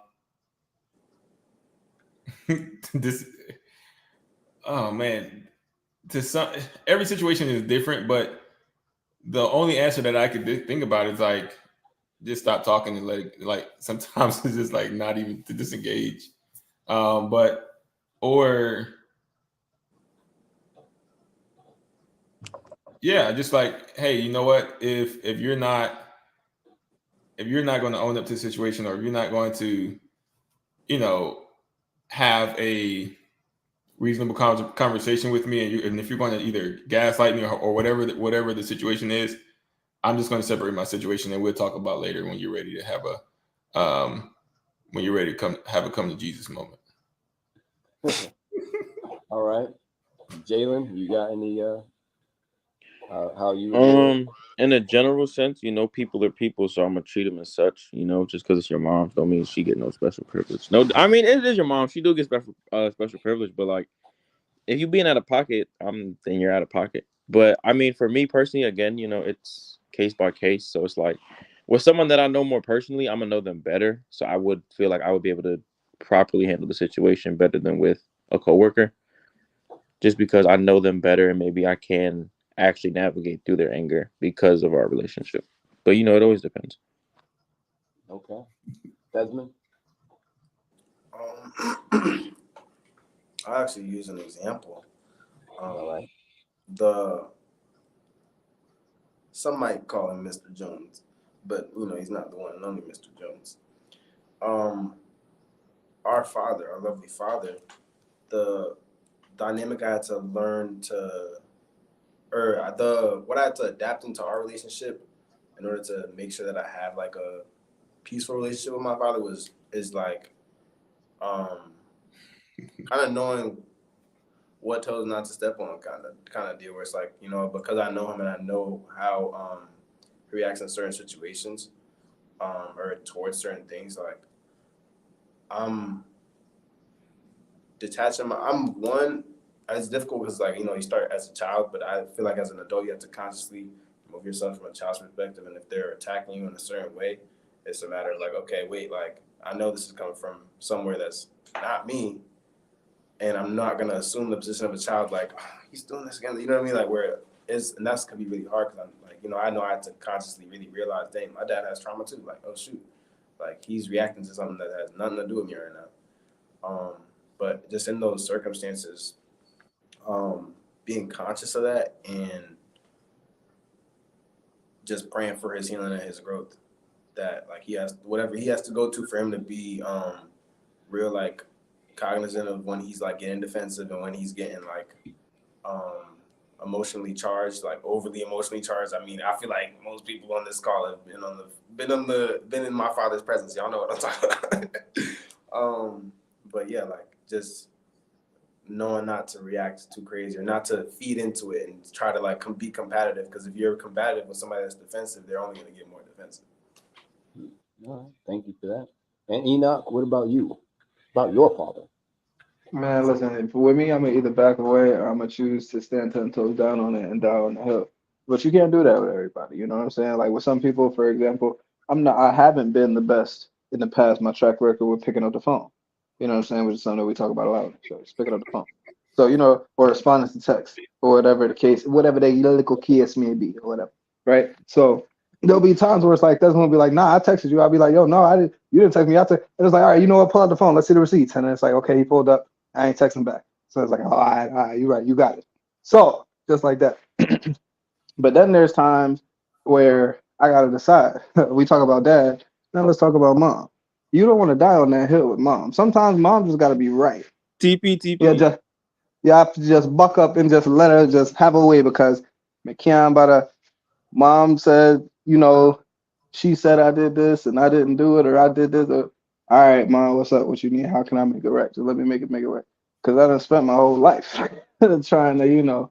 man, every situation is different, but the only answer that I could think about is like, just stop talking and like sometimes it's just like not even to disengage. Just like, hey, you know what? If you're not going to own up to the situation, or if you're not going to, have a reasonable conversation with me, and if you're going to either gaslight me or whatever the situation is, I'm just going to separate my situation, and we'll talk about later when you're ready to have a come to Jesus moment. All right, Jalen, you got any how you in a general sense, people are people, so I'm gonna treat them as such. Just because it's your mom don't mean she get no special privilege. No, I mean, it is your mom, she do get special privilege, but like, if you being out of pocket, then you're out of pocket. But I mean, for me personally, again, it's case by case. So it's like, with someone that I know more personally, I'm gonna know them better, so I would feel like I would be able to properly handle the situation better than with a coworker, just because I know them better, and maybe I can actually navigate through their anger because of our relationship. But it always depends. Okay, Desmond. I actually use an example. All right. Some might call him Mr. Jones, but he's not the one and only Mr. Jones. Our father, our lovely father, the dynamic I had to learn what I had to adapt into our relationship in order to make sure that I have like a peaceful relationship with my father is like kind of knowing what toes not to step on kind of deal, where it's like, because I know him and I know how he reacts in certain situations or towards certain things, like I'm detaching it's difficult because you start as a child, but I feel like as an adult you have to consciously remove yourself from a child's perspective, and if they're attacking you in a certain way, it's a matter of like, okay, wait, like I know this is coming from somewhere that's not me, and I'm not gonna assume the position of a child, like, oh, he's doing this again, you know what I mean? Like, where it's, and that's gonna be really hard because I'm like, I know I had to consciously really realize, dang, my dad has trauma too. Like, oh shoot, like he's reacting to something that has nothing to do with me right now. But just in those circumstances, being conscious of that and just praying for his healing and his growth, that like he has whatever he has to go to for him to be real like cognizant of when he's like getting defensive and when he's getting like emotionally charged, like overly emotionally charged. I mean, I feel like most people on this call have been in my father's presence. Y'all know what I'm talking about. But yeah, like just knowing not to react too crazy or not to feed into it and try to like be competitive, because if you're combative with somebody that's defensive, they're only going to get more defensive. All right, thank you for that. And Enoch, what about you? About your father? Man, listen, with me, I'm gonna either back away or I'm gonna choose to stand 10 toes down on it and die on the hill. But you can't do that with everybody. You know what I'm saying? Like with some people, for example, I haven't been the best in the past. My track record with picking up the phone. You know what I'm saying? Which is something that we talk about a lot on the show. Just picking up the phone. So, you know, or responding to text or whatever the case, whatever the little case may be or whatever. Right? So there'll be times where it's like, that's gonna be like, nah, I texted you. I'll be like, yo, no, you didn't text me. And it's like, all right, you know what? Pull out the phone. Let's see the receipts. And then it's like, okay, he pulled up. I ain't texting back. So it's like, all right, you're right, you got it. So just like that. But then there's times where I gotta decide. We talk about dad, now let's talk about mom. You don't want to die on that hill with mom. Sometimes mom just gotta be right. TP. You have to just buck up and just let her just have a way, because McKeon mom said, you know, she said I did this and I didn't do it, or I did this. All right, mom, what's up? What you need? How can I make it right? Just let me make it right. Because I done spent my whole life trying to, you know,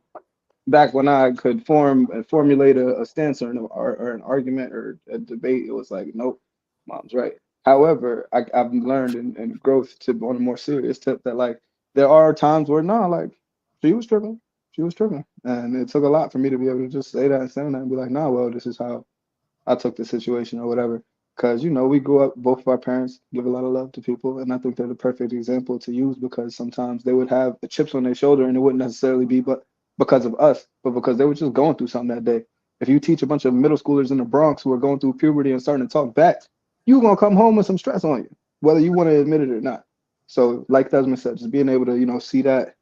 back when I could formulate a stance or an argument or a debate, it was like, nope, mom's right. However, I've learned in growth to on a more serious tip that like there are times where like she was tripping. And it took a lot for me to be able to just say that and stand that and be like, nah, well, this is how I took the situation or whatever. Because, you know, we grew up, both of our parents give a lot of love to people. And I think they're the perfect example to use, because sometimes they would have the chips on their shoulder and it wouldn't necessarily be but because of us, but because they were just going through something that day. If you teach a bunch of middle schoolers in the Bronx who are going through puberty and starting to talk back, you're going to come home with some stress on you, whether you want to admit it or not. So like Desmond said, just being able to, you know, see that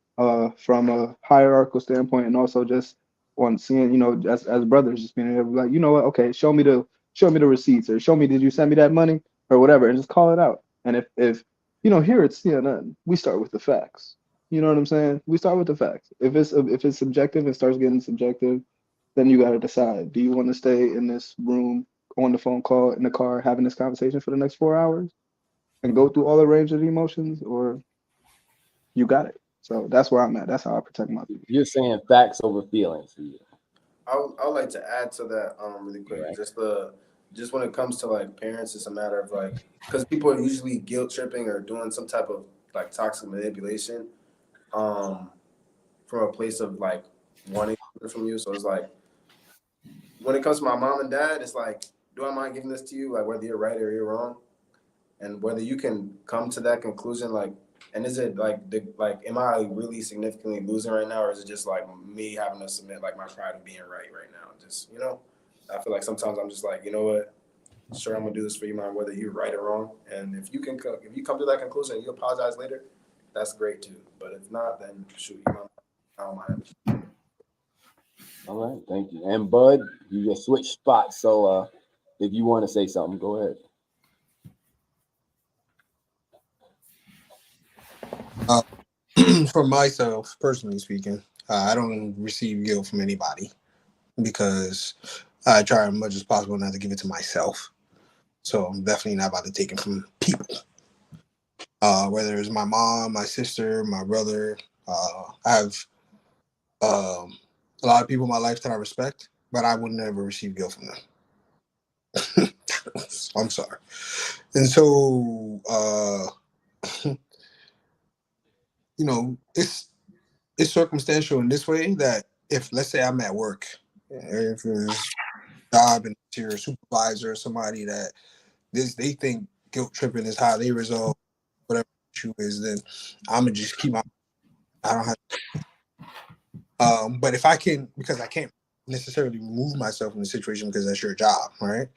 from a hierarchical standpoint, and also just on seeing, you know, as brothers, just being able to be like, you know what, okay, show me the receipts, or show me, did you send me that money or whatever, and just call it out. And if you know, here at CNN, we start with the facts. You know what I'm saying? We start with the facts. If it's subjective and starts getting subjective, then you got to decide, do you want to stay in this room on the phone call in the car having this conversation for the next 4 hours and go through all the range of emotions, or you got it. So that's where I'm at. That's how I protect my people. You're saying facts over feelings for you. I would like to add to that really quick. Right. Just when it comes to like parents, it's a matter of like, because people are usually guilt tripping or doing some type of like toxic manipulation from a place of like wanting from you. So it's like, when it comes to my mom and dad, it's like, do I mind giving this to you? Like whether you're right or you're wrong, and whether you can come to that conclusion, like, and is it like am I really significantly losing right now, or is it just like me having to submit like my pride of being right now? Just, you know, I feel like sometimes I'm just like, you know what, sure, I'm gonna do this for you, man, whether you're right or wrong. And if you come to that conclusion and you apologize later, that's great too. But if not, then shoot, I don't mind. All right, thank you. And Bud, you just switched spots, so if you want to say something, go ahead. For myself, personally speaking, I don't receive guilt from anybody, because I try as much as possible not to give it to myself. So I'm definitely not about to take it from people. Whether it's my mom, my sister, my brother. I have a lot of people in my life that I respect, but I would never receive guilt from them. I'm sorry. And so, you know, it's circumstantial in this way, that if, let's say, I'm at work, if it's a job and you're a supervisor or somebody that they think guilt tripping is how they resolve whatever issue is, then I'm gonna just keep my. I don't have. But if I can, because I can't necessarily remove myself from the situation because that's your job, right?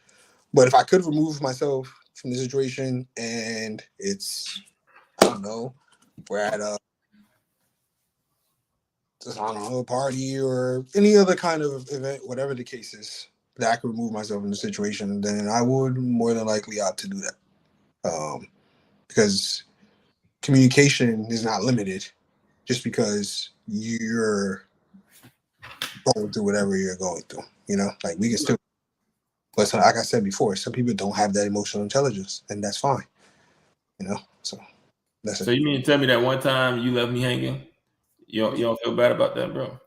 But if I could remove myself from the situation and it's, I don't know, we're at a party or any other kind of event, whatever the case is, that I could remove myself in the situation, then I would more than likely opt to do that. Because communication is not limited just because you're going through whatever you're going through. You know, like we can still, but so, like I said before, some people don't have that emotional intelligence, and that's fine. You know, so that's it. So you mean to tell me that one time you left me hanging? You don't feel bad about that, bro?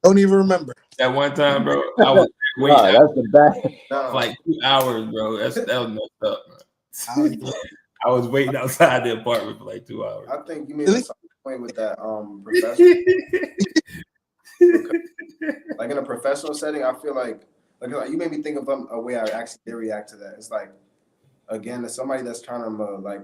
Don't even remember That one time, bro. I was waiting that's the bad. for like 2 hours, bro. That was messed up, man. I was waiting outside the apartment for like 2 hours. I think you made a solid point with that professional. Like in a professional setting, I feel like you made me think of a way I actually did react to that. It's like, again, as somebody that's trying to like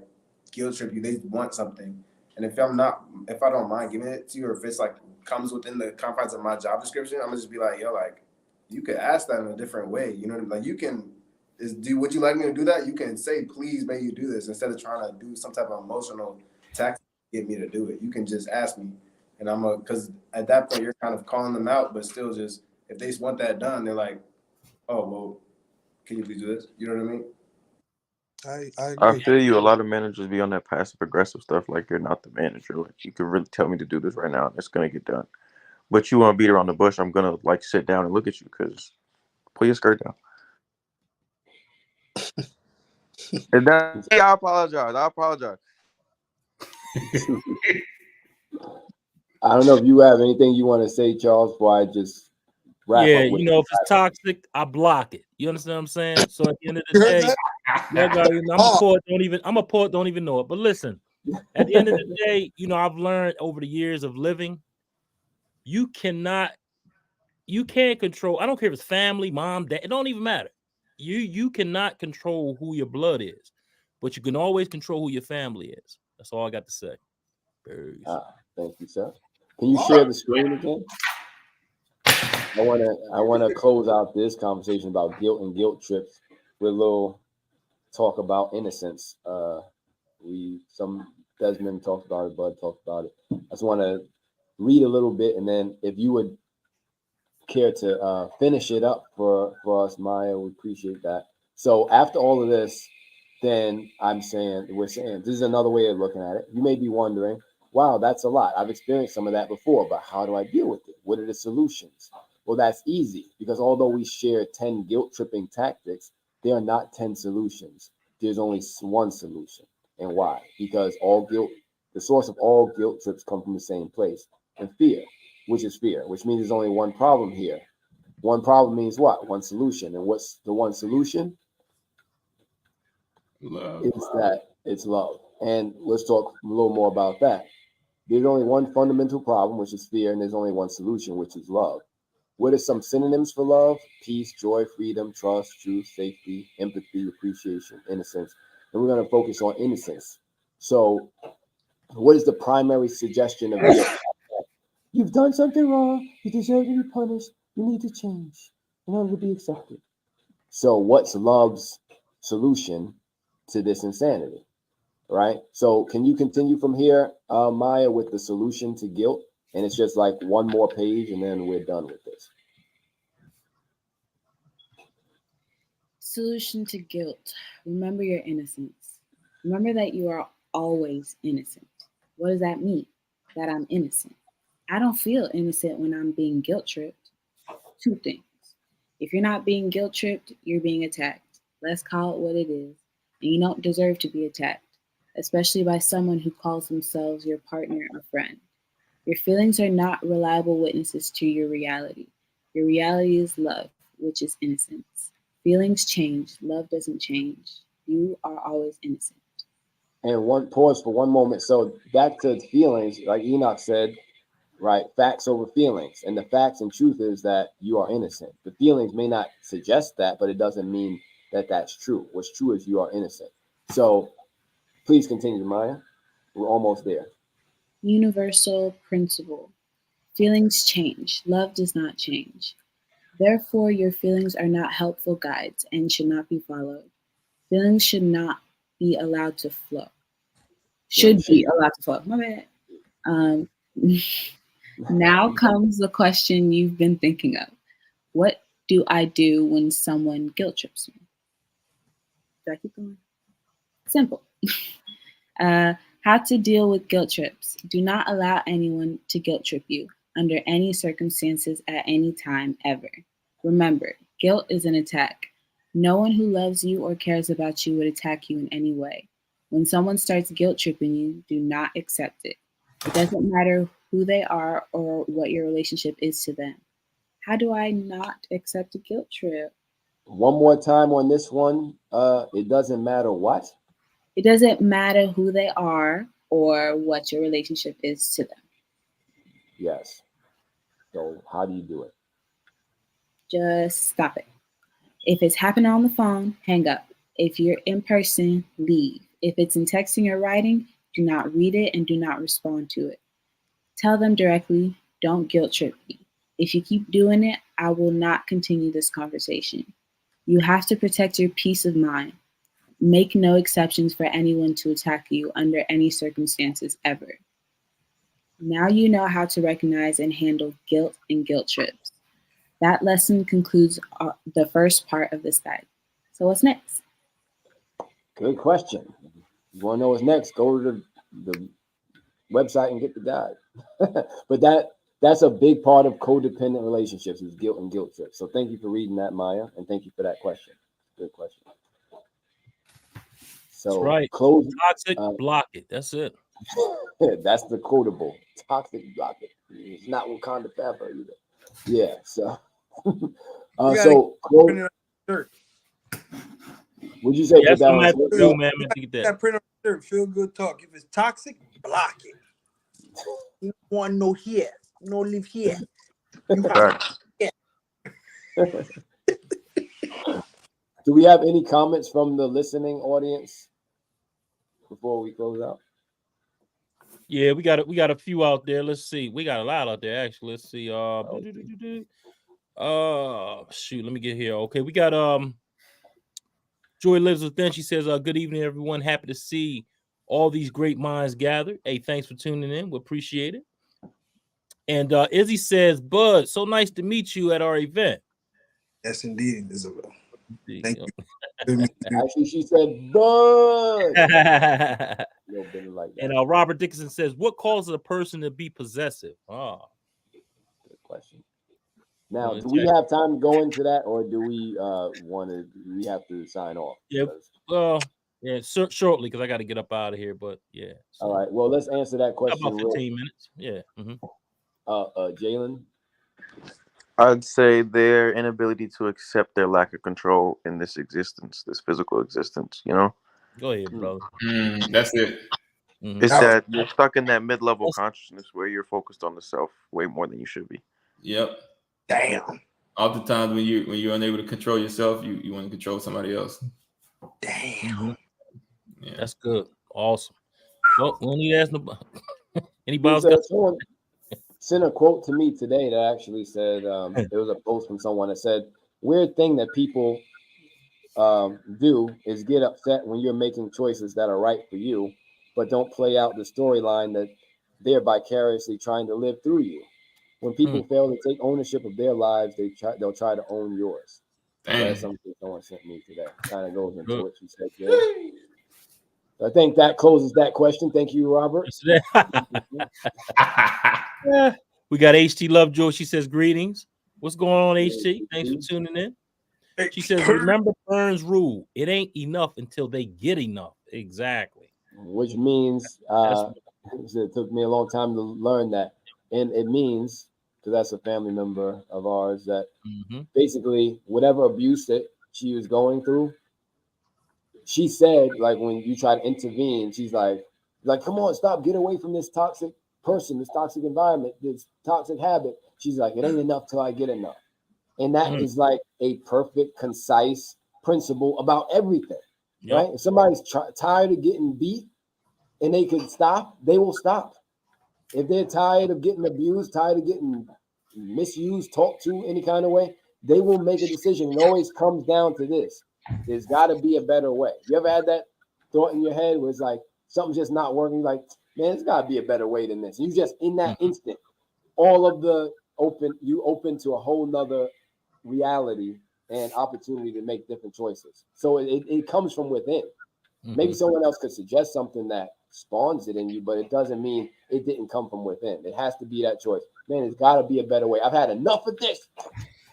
guilt trip you, they want something, and if I don't mind giving it to you, or if it's like comes within the confines of my job description, I'm gonna just be like, yo, like you could ask that in a different way. You know what I mean? Like you can would you like me to do that? You can say, please, may you do this, instead of trying to do some type of emotional tactic to get me to do it. You can just ask me, and because at that point you're kind of calling them out, but still just if they want that done, they're like, oh well, can you please do this? You know what I mean? I feel you. A lot of managers be on that passive aggressive stuff, like you're not the manager. Like you can really tell me to do this right now, and it's gonna get done. But you want to beat around the bush, I'm gonna like sit down and look at you because pull your skirt down. And then I apologize. I don't know if you have anything you want to say, Charles, before I just wrap up. You know, if it's toxic, I block it. You understand what I'm saying? So at the end of the day, I'm a poet, don't even know it. But listen, at the end of the day, you know, I've learned over the years of living, you can't control. I don't care if it's family, mom, dad, it don't even matter. You cannot control who your blood is, but you can always control who your family is. That's all I got to say. Thank you, sir. Can you share the screen again? I wanna close out this conversation about guilt and guilt trips with a little talk about innocence. Desmond talked about it, Bud talked about it. I just want to read a little bit, and then if you would care to finish it up for us, Maya, we appreciate that. So after all of this, then we're saying this is another way of looking at it. You may be wondering, wow, that's a lot. I've experienced some of that before, but how do I deal with it? What are the solutions? Well, that's easy, because although we share 10 guilt tripping tactics, there are not 10 solutions. There's only one solution. And why? Because the source of all guilt trips come from the same place, and fear, which means there's only one problem here. One problem means what? One solution. And what's the one solution? Love. It's love. And let's talk a little more about that. There's only one fundamental problem, which is fear, and there's only one solution, which is love. What are some synonyms for love? Peace, joy, freedom, trust, truth, safety, empathy, appreciation, innocence. And we're going to focus on innocence. So what is the primary suggestion of guilt? You've done something wrong. You deserve to be punished. You need to change in order to be accepted. So what's love's solution to this insanity? Right? So can you continue from here, Maya, with the solution to guilt? And it's just like one more page, and then we're done with this. Solution to guilt. Remember your innocence. Remember that you are always innocent. What does that mean? That I'm innocent. I don't feel innocent when I'm being guilt tripped. Two things. If you're not being guilt tripped, you're being attacked. Let's call it what it is. And you don't deserve to be attacked, especially by someone who calls themselves your partner or friend. Your feelings are not reliable witnesses to your reality. Your reality is love, which is innocence. Feelings change. Love doesn't change. You are always innocent. And one pause for one moment. So back to feelings, like Enoch said, right? Facts over feelings. And the facts and truth is that you are innocent. The feelings may not suggest that, but it doesn't mean that that's true. What's true is you are innocent. So please continue, Maya. We're almost there. Universal principle. Feelings change. Love does not change. Therefore, your feelings are not helpful guides and should not be followed. Feelings should not be allowed to flow. Should be allowed to flow. My bad. Now comes the question you've been thinking of. What do I do when someone guilt trips me? Do I keep going? Simple. How to deal with guilt trips. Do not allow anyone to guilt trip you under any circumstances at any time ever. Remember, guilt is an attack. No one who loves you or cares about you would attack you in any way. When someone starts guilt tripping you, do not accept it. It doesn't matter who they are or what your relationship is to them. How do I not accept a guilt trip? One more time on this one. It doesn't matter what? It doesn't matter who they are or what your relationship is to them. Yes. So how do you do it? Just stop it. If it's happening on the phone, hang up. If you're in person, leave. If it's in texting or writing, do not read it and do not respond to it. Tell them directly, don't guilt trip me. If you keep doing it, I will not continue this conversation. You have to protect your peace of mind. Make no exceptions for anyone to attack you under any circumstances ever. Now you know how to recognize and handle guilt and guilt trips. That lesson concludes the first part of this guide. So what's next? Good question. You want to know what's next? Go to the website and get the guide. But that's a big part of codependent relationships is guilt and guilt trips. So thank you for reading that, Maya, and thank you for that question. Good question. So that's right. Close toxic, block it. That's it. That's the quotable. Toxic, block it. It's not Wakanda Forever either. Yeah. So. So would you say? Yes, I'm happy to, man. That print on the shirt. Feel good talk. If it's toxic, block it. You don't want no here. You don't live here. You Do we have any comments from the listening audience before we close out? Yeah, we got a few out there. Let's see. We got a lot out there actually. Let's see. Shoot, let me get here. Okay, we got Joy lives within. She says, good evening, everyone. Happy to see all these great minds gathered. Hey, thanks for tuning in. We appreciate it. And Izzy says, Bud, so nice to meet you at our event. Yes, indeed, Isabel. Thank you. Actually, she said, Bud. And Robert Dickinson says, what causes a person to be possessive? Good question. Now, do we have time to go into that, or do we we have to sign off? Yeah, well, yeah, shortly, because I got to get up out of here, but yeah. So. All right, well, let's answer that question. About 15 minutes, yeah. Jalen? I'd say their inability to accept their lack of control in this existence, this physical existence, you know? Go ahead, brother. That's it. It's that you're stuck in that mid-level consciousness where you're focused on the self way more than you should be. Yep. Damn. Oftentimes when you're unable to control yourself, you want to control somebody else. Damn. Yeah. That's good. Awesome. Well, we don't need to ask nobody. Anybody else? Someone sent a quote to me today that actually said, there was a post from someone that said, weird thing that people do is get upset when you're making choices that are right for you, but don't play out the storyline that they're vicariously trying to live through you. When people fail to take ownership of their lives, they'll try to own yours. That's something someone sent me today. Kind of goes into what you said there. I think that closes that question. Thank you, Robert. We got HT Lovejoy. She says, greetings. What's going on, HT? Thanks for tuning in. She says, remember Burns' rule. It ain't enough until they get enough. Exactly. Which means it took me a long time to learn that. And it means, because that's a family member of ours, that basically whatever abuse that she was going through, she said, like, when you try to intervene, she's like, come on, stop, get away from this toxic person, this toxic environment, this toxic habit. She's like, it ain't enough till I get enough. And that is like a perfect, concise principle about everything, right? If somebody's tired of getting beat and they could stop, they will stop. If they're tired of getting abused, tired of getting misused, talked to any kind of way, they will make a decision. It always comes down to this. There's got to be a better way. You ever had that thought in your head where it's like something's just not working? Like, man, there's got to be a better way than this. You just in that instant all of the you open to a whole nother reality and opportunity to make different choices. So it comes from within. Maybe someone else could suggest something that spawns it in you, but it doesn't mean it didn't come from within. It has to be that choice. Man, it's got to be a better way. I've had enough of this. I'm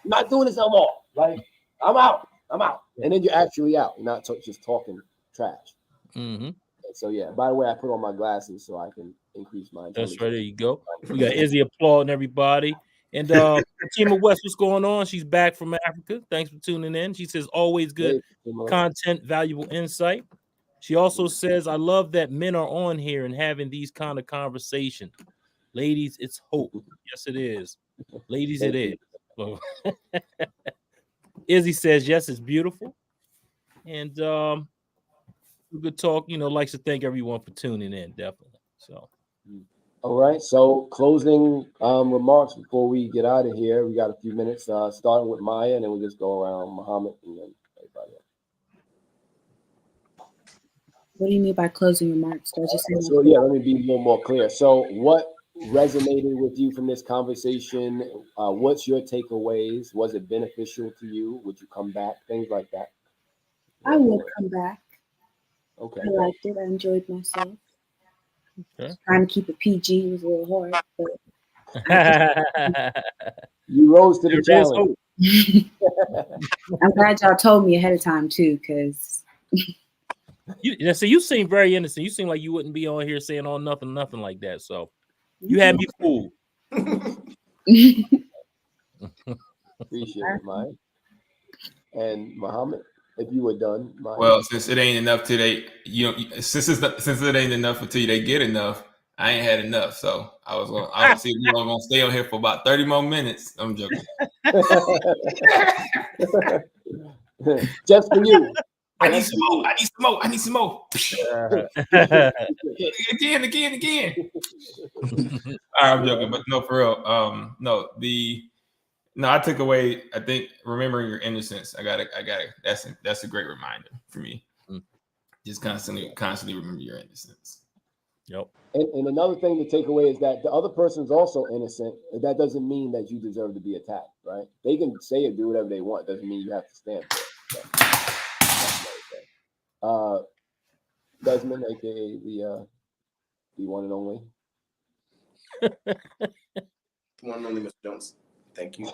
not doing this no more. Like, I'm out. And then you're actually out. You're not just talking trash. Mm-hmm. So, yeah, by the way, I put on my glasses so I can increase my intelligence. That's right. There you go. We got Izzy applauding everybody. And Fatima West, what's going on? She's back from Africa. Thanks for tuning in. She says, always good content, valuable insight. She also says, I love that men are on here and having these kind of conversations. Ladies, it's hope. Yes, it is. Ladies, it is. So, Izzy says, yes, it's beautiful. And good talk, likes to thank everyone for tuning in, definitely. So, all right. So closing remarks before we get out of here. We got a few minutes, starting with Maya, and then we'll just go around Muhammad and then everybody else. What do you mean by closing remarks? So yeah, let me be a little more clear. So what resonated with you from this conversation? What's your takeaways? Was it beneficial to you? Would you come back? Things like that. I would come back. Okay. I liked it. I enjoyed myself. Okay. Trying to keep it PG was a little hard, but you rose to the challenge. I'm glad y'all told me ahead of time too, because you seem very innocent. You seem like you wouldn't be on here saying nothing like that. So you had me fooled. Appreciate it, Mike. And Muhammad, if you were done, Mike. Well, since it ain't enough today, since it ain't enough until they get enough, I ain't had enough. So I was see if you gonna stay on here for about 30 more minutes. I'm joking. Just for you. I need some more. Again. All right, I'm joking, but no, for real. I took away. I think remembering your innocence. I got it. That's a great reminder for me. Just constantly remember your innocence. Yep. And another thing to take away is that the other person is also innocent. That doesn't mean that you deserve to be attacked, right? They can say or do whatever they want. Doesn't mean you have to stand for it. So, Desmond, aka the one and only. One and only Mr. Jones. Thank you.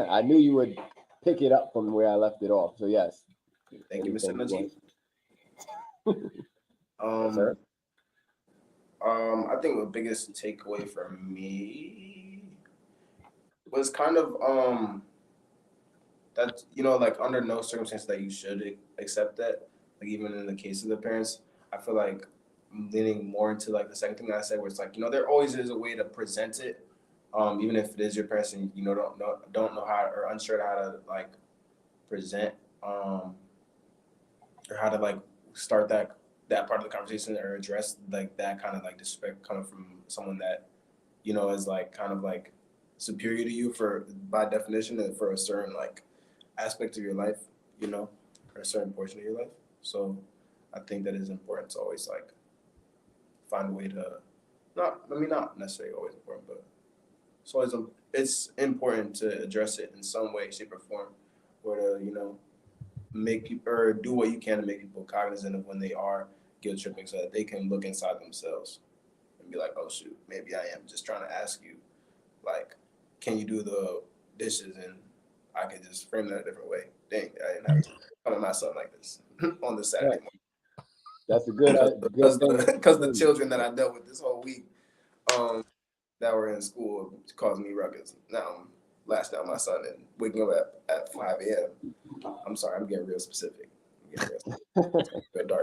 I knew you would pick it up from where I left it off. So yes. Thank you, Mr. Najee. Sir? I think the biggest takeaway for me was kind of that like under no circumstance that you should accept that. Like even in the case of the parents, I feel like I'm leaning more into like the second thing that I said, where it's like there always is a way to present it, even if it is your parents and don't know how or unsure how to like present or how to like start that part of the conversation or address like that kind of like disrespect coming from someone that is like kind of like superior to you by definition and for a certain like aspect of your life, or a certain portion of your life. So I think that is important to always like find a way to not necessarily always important, but it's important to address it in some way, shape, or form, or to make people or do what you can to make people cognizant of when they are guilt tripping, so that they can look inside themselves and be like, oh shoot, maybe I am just trying to ask you, like, can you do the dishes? And I could just frame that a different way. Dang, I didn't have to come at my son like this on the Saturday morning. That's a good because the children that I dealt with this whole week that were in school caused me ruckus. Now I'm lashing out my son and waking up at 5 a.m. I'm sorry, I'm getting real specific.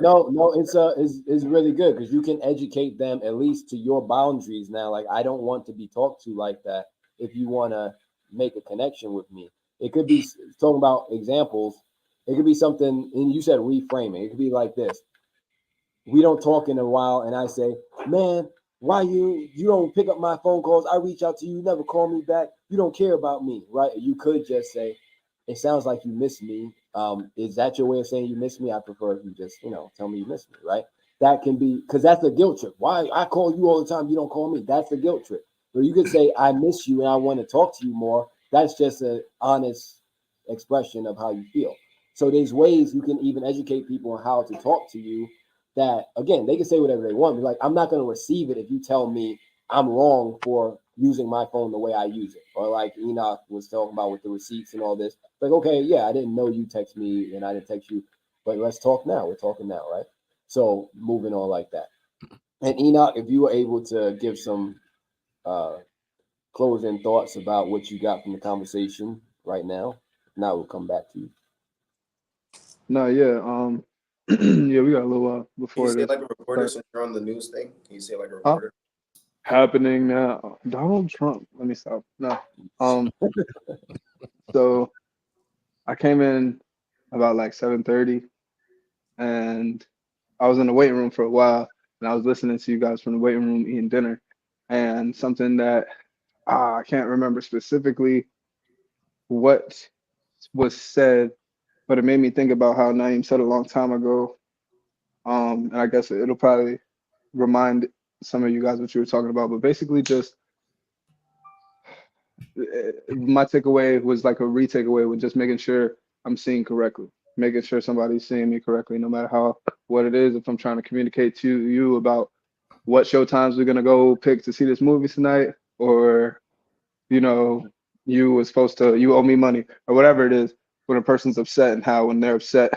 No, it's really good because you can educate them at least to your boundaries now. Like, I don't want to be talked to like that. If you want to make a connection with me, it could be talking about examples. It could be something, and you said reframing. It could be like this: we don't talk in a while, and I say, "Man, why you don't pick up my phone calls? I reach out to you, you never call me back. You don't care about me, right?" You could just say, "It sounds like you miss me. Is that your way of saying you miss me? I prefer if you just, tell me you miss me," right? That can be, because that's a guilt trip. Why I call you all the time, you don't call me. That's a guilt trip. Or you could say, I miss you and I want to talk to you more. That's just an honest expression of how you feel. So there's ways you can even educate people on how to talk to you that, again, they can say whatever they want. But like, I'm not going to receive it if you tell me I'm wrong for using my phone the way I use it. Or like Enoch was talking about with the receipts and all this. Like, okay, yeah, I didn't know you text me and I didn't text you, but let's talk now. We're talking now, right? So moving on like that. And Enoch, if you were able to give some closing thoughts about what you got from the conversation right now, now we'll come back to you. No, yeah, yeah, we got a little while Can you before say this. like a reporter since you're on the news thing? Can you say like a Huh? reporter? Happening now. Donald Trump. Let me stop. No. So I came in about like 7:30, and I was in the waiting room for a while, and I was listening to you guys from the waiting room eating dinner, and something that I can't remember specifically what was said, but it made me think about how Naeem said a long time ago. And I guess it'll probably remind some of you guys what you were talking about, but basically just my takeaway was like a re-takeaway with just making sure I'm seeing correctly, making sure somebody's seeing me correctly, no matter what it is. If I'm trying to communicate to you about what show times we're gonna go pick to see this movie tonight, or you owe me money or whatever it is, when a person's upset and how when they're upset,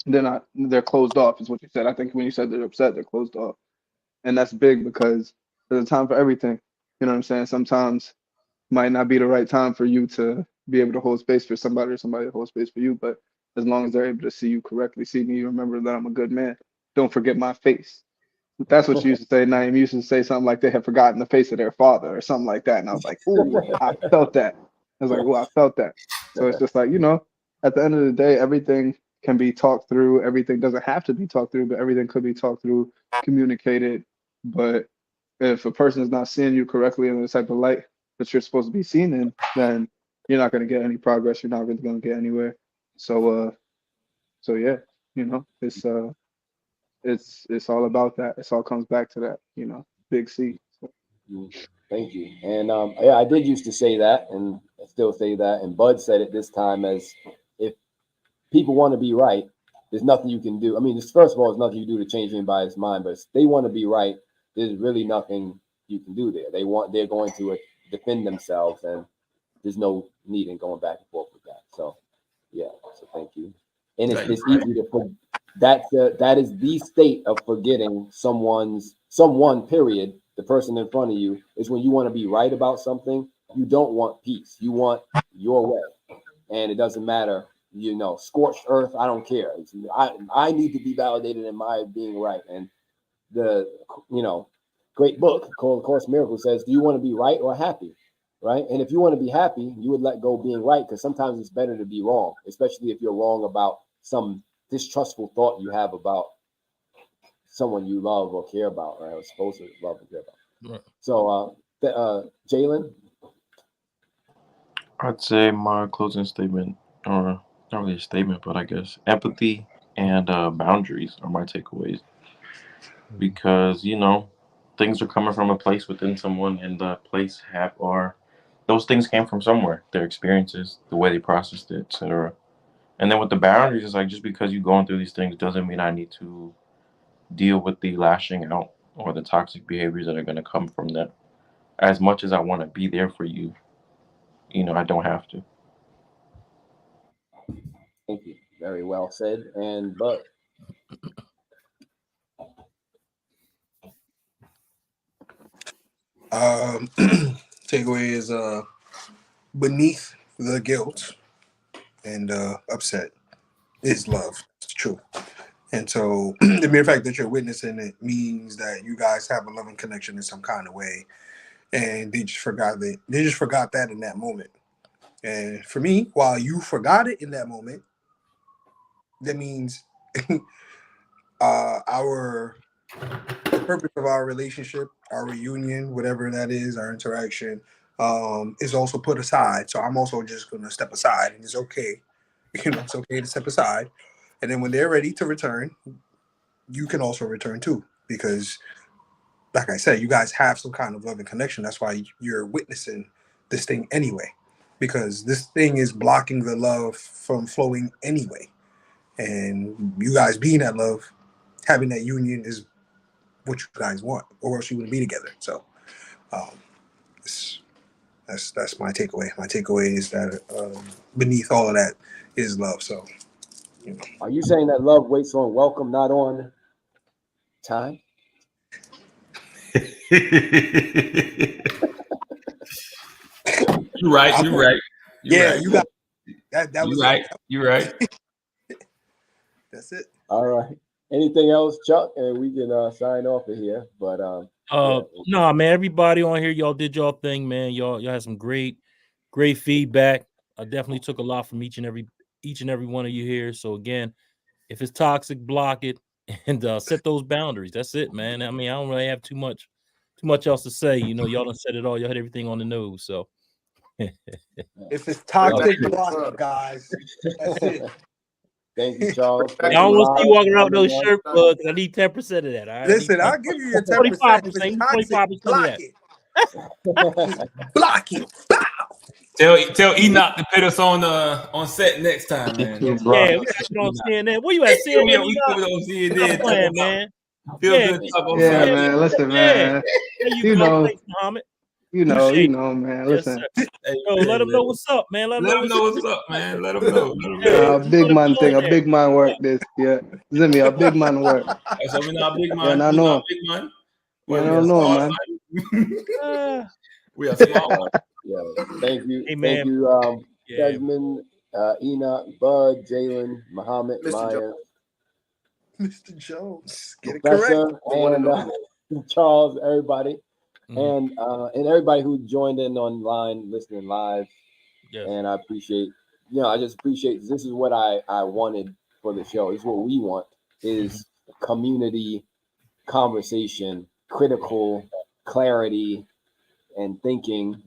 they're closed off is what you said. I think when you said they're upset, they're closed off. And that's big because there's a time for everything. You know what I'm saying? Sometimes might not be the right time for you to be able to hold space for somebody or somebody to hold space for you. But as long as they're able to see you correctly, see me, remember that I'm a good man. Don't forget my face. That's what you used to say, Naeem. You used to say something like they had forgotten the face of their father or something like that. And I was like, ooh, I felt that. I was like, oh, I felt that. So it's just like, at the end of the day, everything can be talked through. Everything doesn't have to be talked through, but everything could be talked through, communicated. But if a person is not seeing you correctly in the type of light that you're supposed to be seen in, then you're not going to get any progress. You're not really going to get anywhere. So yeah, it's all about that. It all comes back to that, big C. So. Thank you. And yeah, I did used to say that, and I still say that. And Bud said it this time as if people want to be right, there's nothing you can do. I mean, first of all, there's nothing you do to change anybody's mind, but if they want to be right, there's really nothing you can do there. They're going to defend themselves, and there's no need in going back and forth with that. So yeah, so thank you. And it's easy to that is the state of forgetting someone, period. The person in front of you is when you want to be right about something. You don't want peace. You want your way, and it doesn't matter. Scorched earth. I don't care. I need to be validated in my being right. And the great book called A Course in Miracles says, do you want to be right or happy? Right. And if you want to be happy, you would let go of being right, because sometimes it's better to be wrong, especially if you're wrong about some distrustful thought you have about someone you love or care about, right? Or supposed to love and care about. Right. So, Jalen? I'd say my closing statement, or not really a statement, but I guess empathy and boundaries are my takeaways. Because, things are coming from a place within someone, and the place those things came from somewhere, their experiences, the way they processed it, etc. And then with the boundaries, it's like, just because you're going through these things doesn't mean I need to deal with the lashing out or the toxic behaviors that are going to come from that. As much as I want to be there for you, I don't have to. Thank you. Very well said. And Bud? Takeaway is beneath the guilt and upset is love. It's true. And so the mere fact that you're witnessing it means that you guys have a loving connection in some kind of way. And they just forgot that. They just forgot that in that moment. And for me, while you forgot it in that moment, that means our purpose of our relationship, our reunion, whatever that is, our interaction, is also put aside. So I'm also just going to step aside, and it's okay. It's okay to step aside. And then when they're ready to return, you can also return too, because like I said, you guys have some kind of loving connection. That's why you're witnessing this thing anyway, because this thing is blocking the love from flowing anyway. And you guys being that love, having that union is what you guys want, or else you wouldn't be together. So that's my takeaway. My takeaway is that beneath all of that is love. So, you know. Are you saying that love waits on welcome, not on time? You're right. You're right. You got that. That was right. You're right. That's it. All right. Anything else, Chuck? And we can sign off of here. But no, man, everybody on here, y'all did y'all thing, man. Y'all had some great feedback. I definitely took a lot from each and every one of you here. So again, if it's toxic, block it and set those boundaries. That's it, man. I mean, I don't really have too much else to say. You know, y'all done said it all. Y'all had everything on the nose. So if it's toxic, block it, guys. That's it. Thank you, Charles. I don't want to see you walking around with those shirt plugs. I need 10% of that. All right? Listen, I'll give you your 10%. 25%. Block it. Block it. Tell Enoch to put us on set next time, man. Yeah, we got you on CNN. Where you at, CNN? We put it on CNN. Playing, man. Yeah, man. Listen, man. You know, you know, man. Listen. Yo, let them know what's up, man. Let them know what's up, man. Let them know. Big man thing. A big man work this. Yeah. Zimmy, a big man work. So we're not big man. Yeah, I know. Big man. I don't know, man. We are small. Yeah. Thank you. Hey, man. Thank you, Desmond, Enoch, Bud, Jalen, Muhammad, Maya, Mr. Jones. Get Professor, it correct. and Charles, everybody. And everybody who joined in online, listening live. Yes. And I appreciate, I just appreciate this is what I wanted for the show. This is what we want is community conversation, critical clarity and thinking.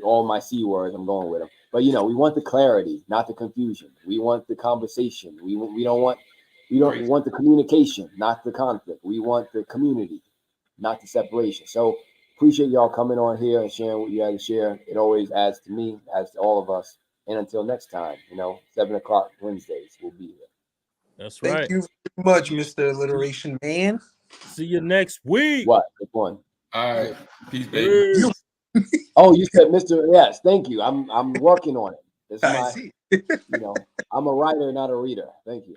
All my C words, I'm going with them. But we want the clarity, not the confusion. We want the conversation. We don't want the communication, not the conflict. We want the community, not the separation. So appreciate y'all coming on here and sharing what you had to share. It always adds to me, adds to all of us. And until next time, 7:00 Wednesdays, we'll be here. That's right. Thank you very much, Mr. Alliteration Man. See you next week. What? Good one. All right. Peace, baby. Oh, you said Mr. Yes, thank you. I'm working on it. This is I'm a writer, not a reader. Thank you.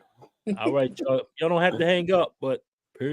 All right, y'all don't have to hang up, but peace.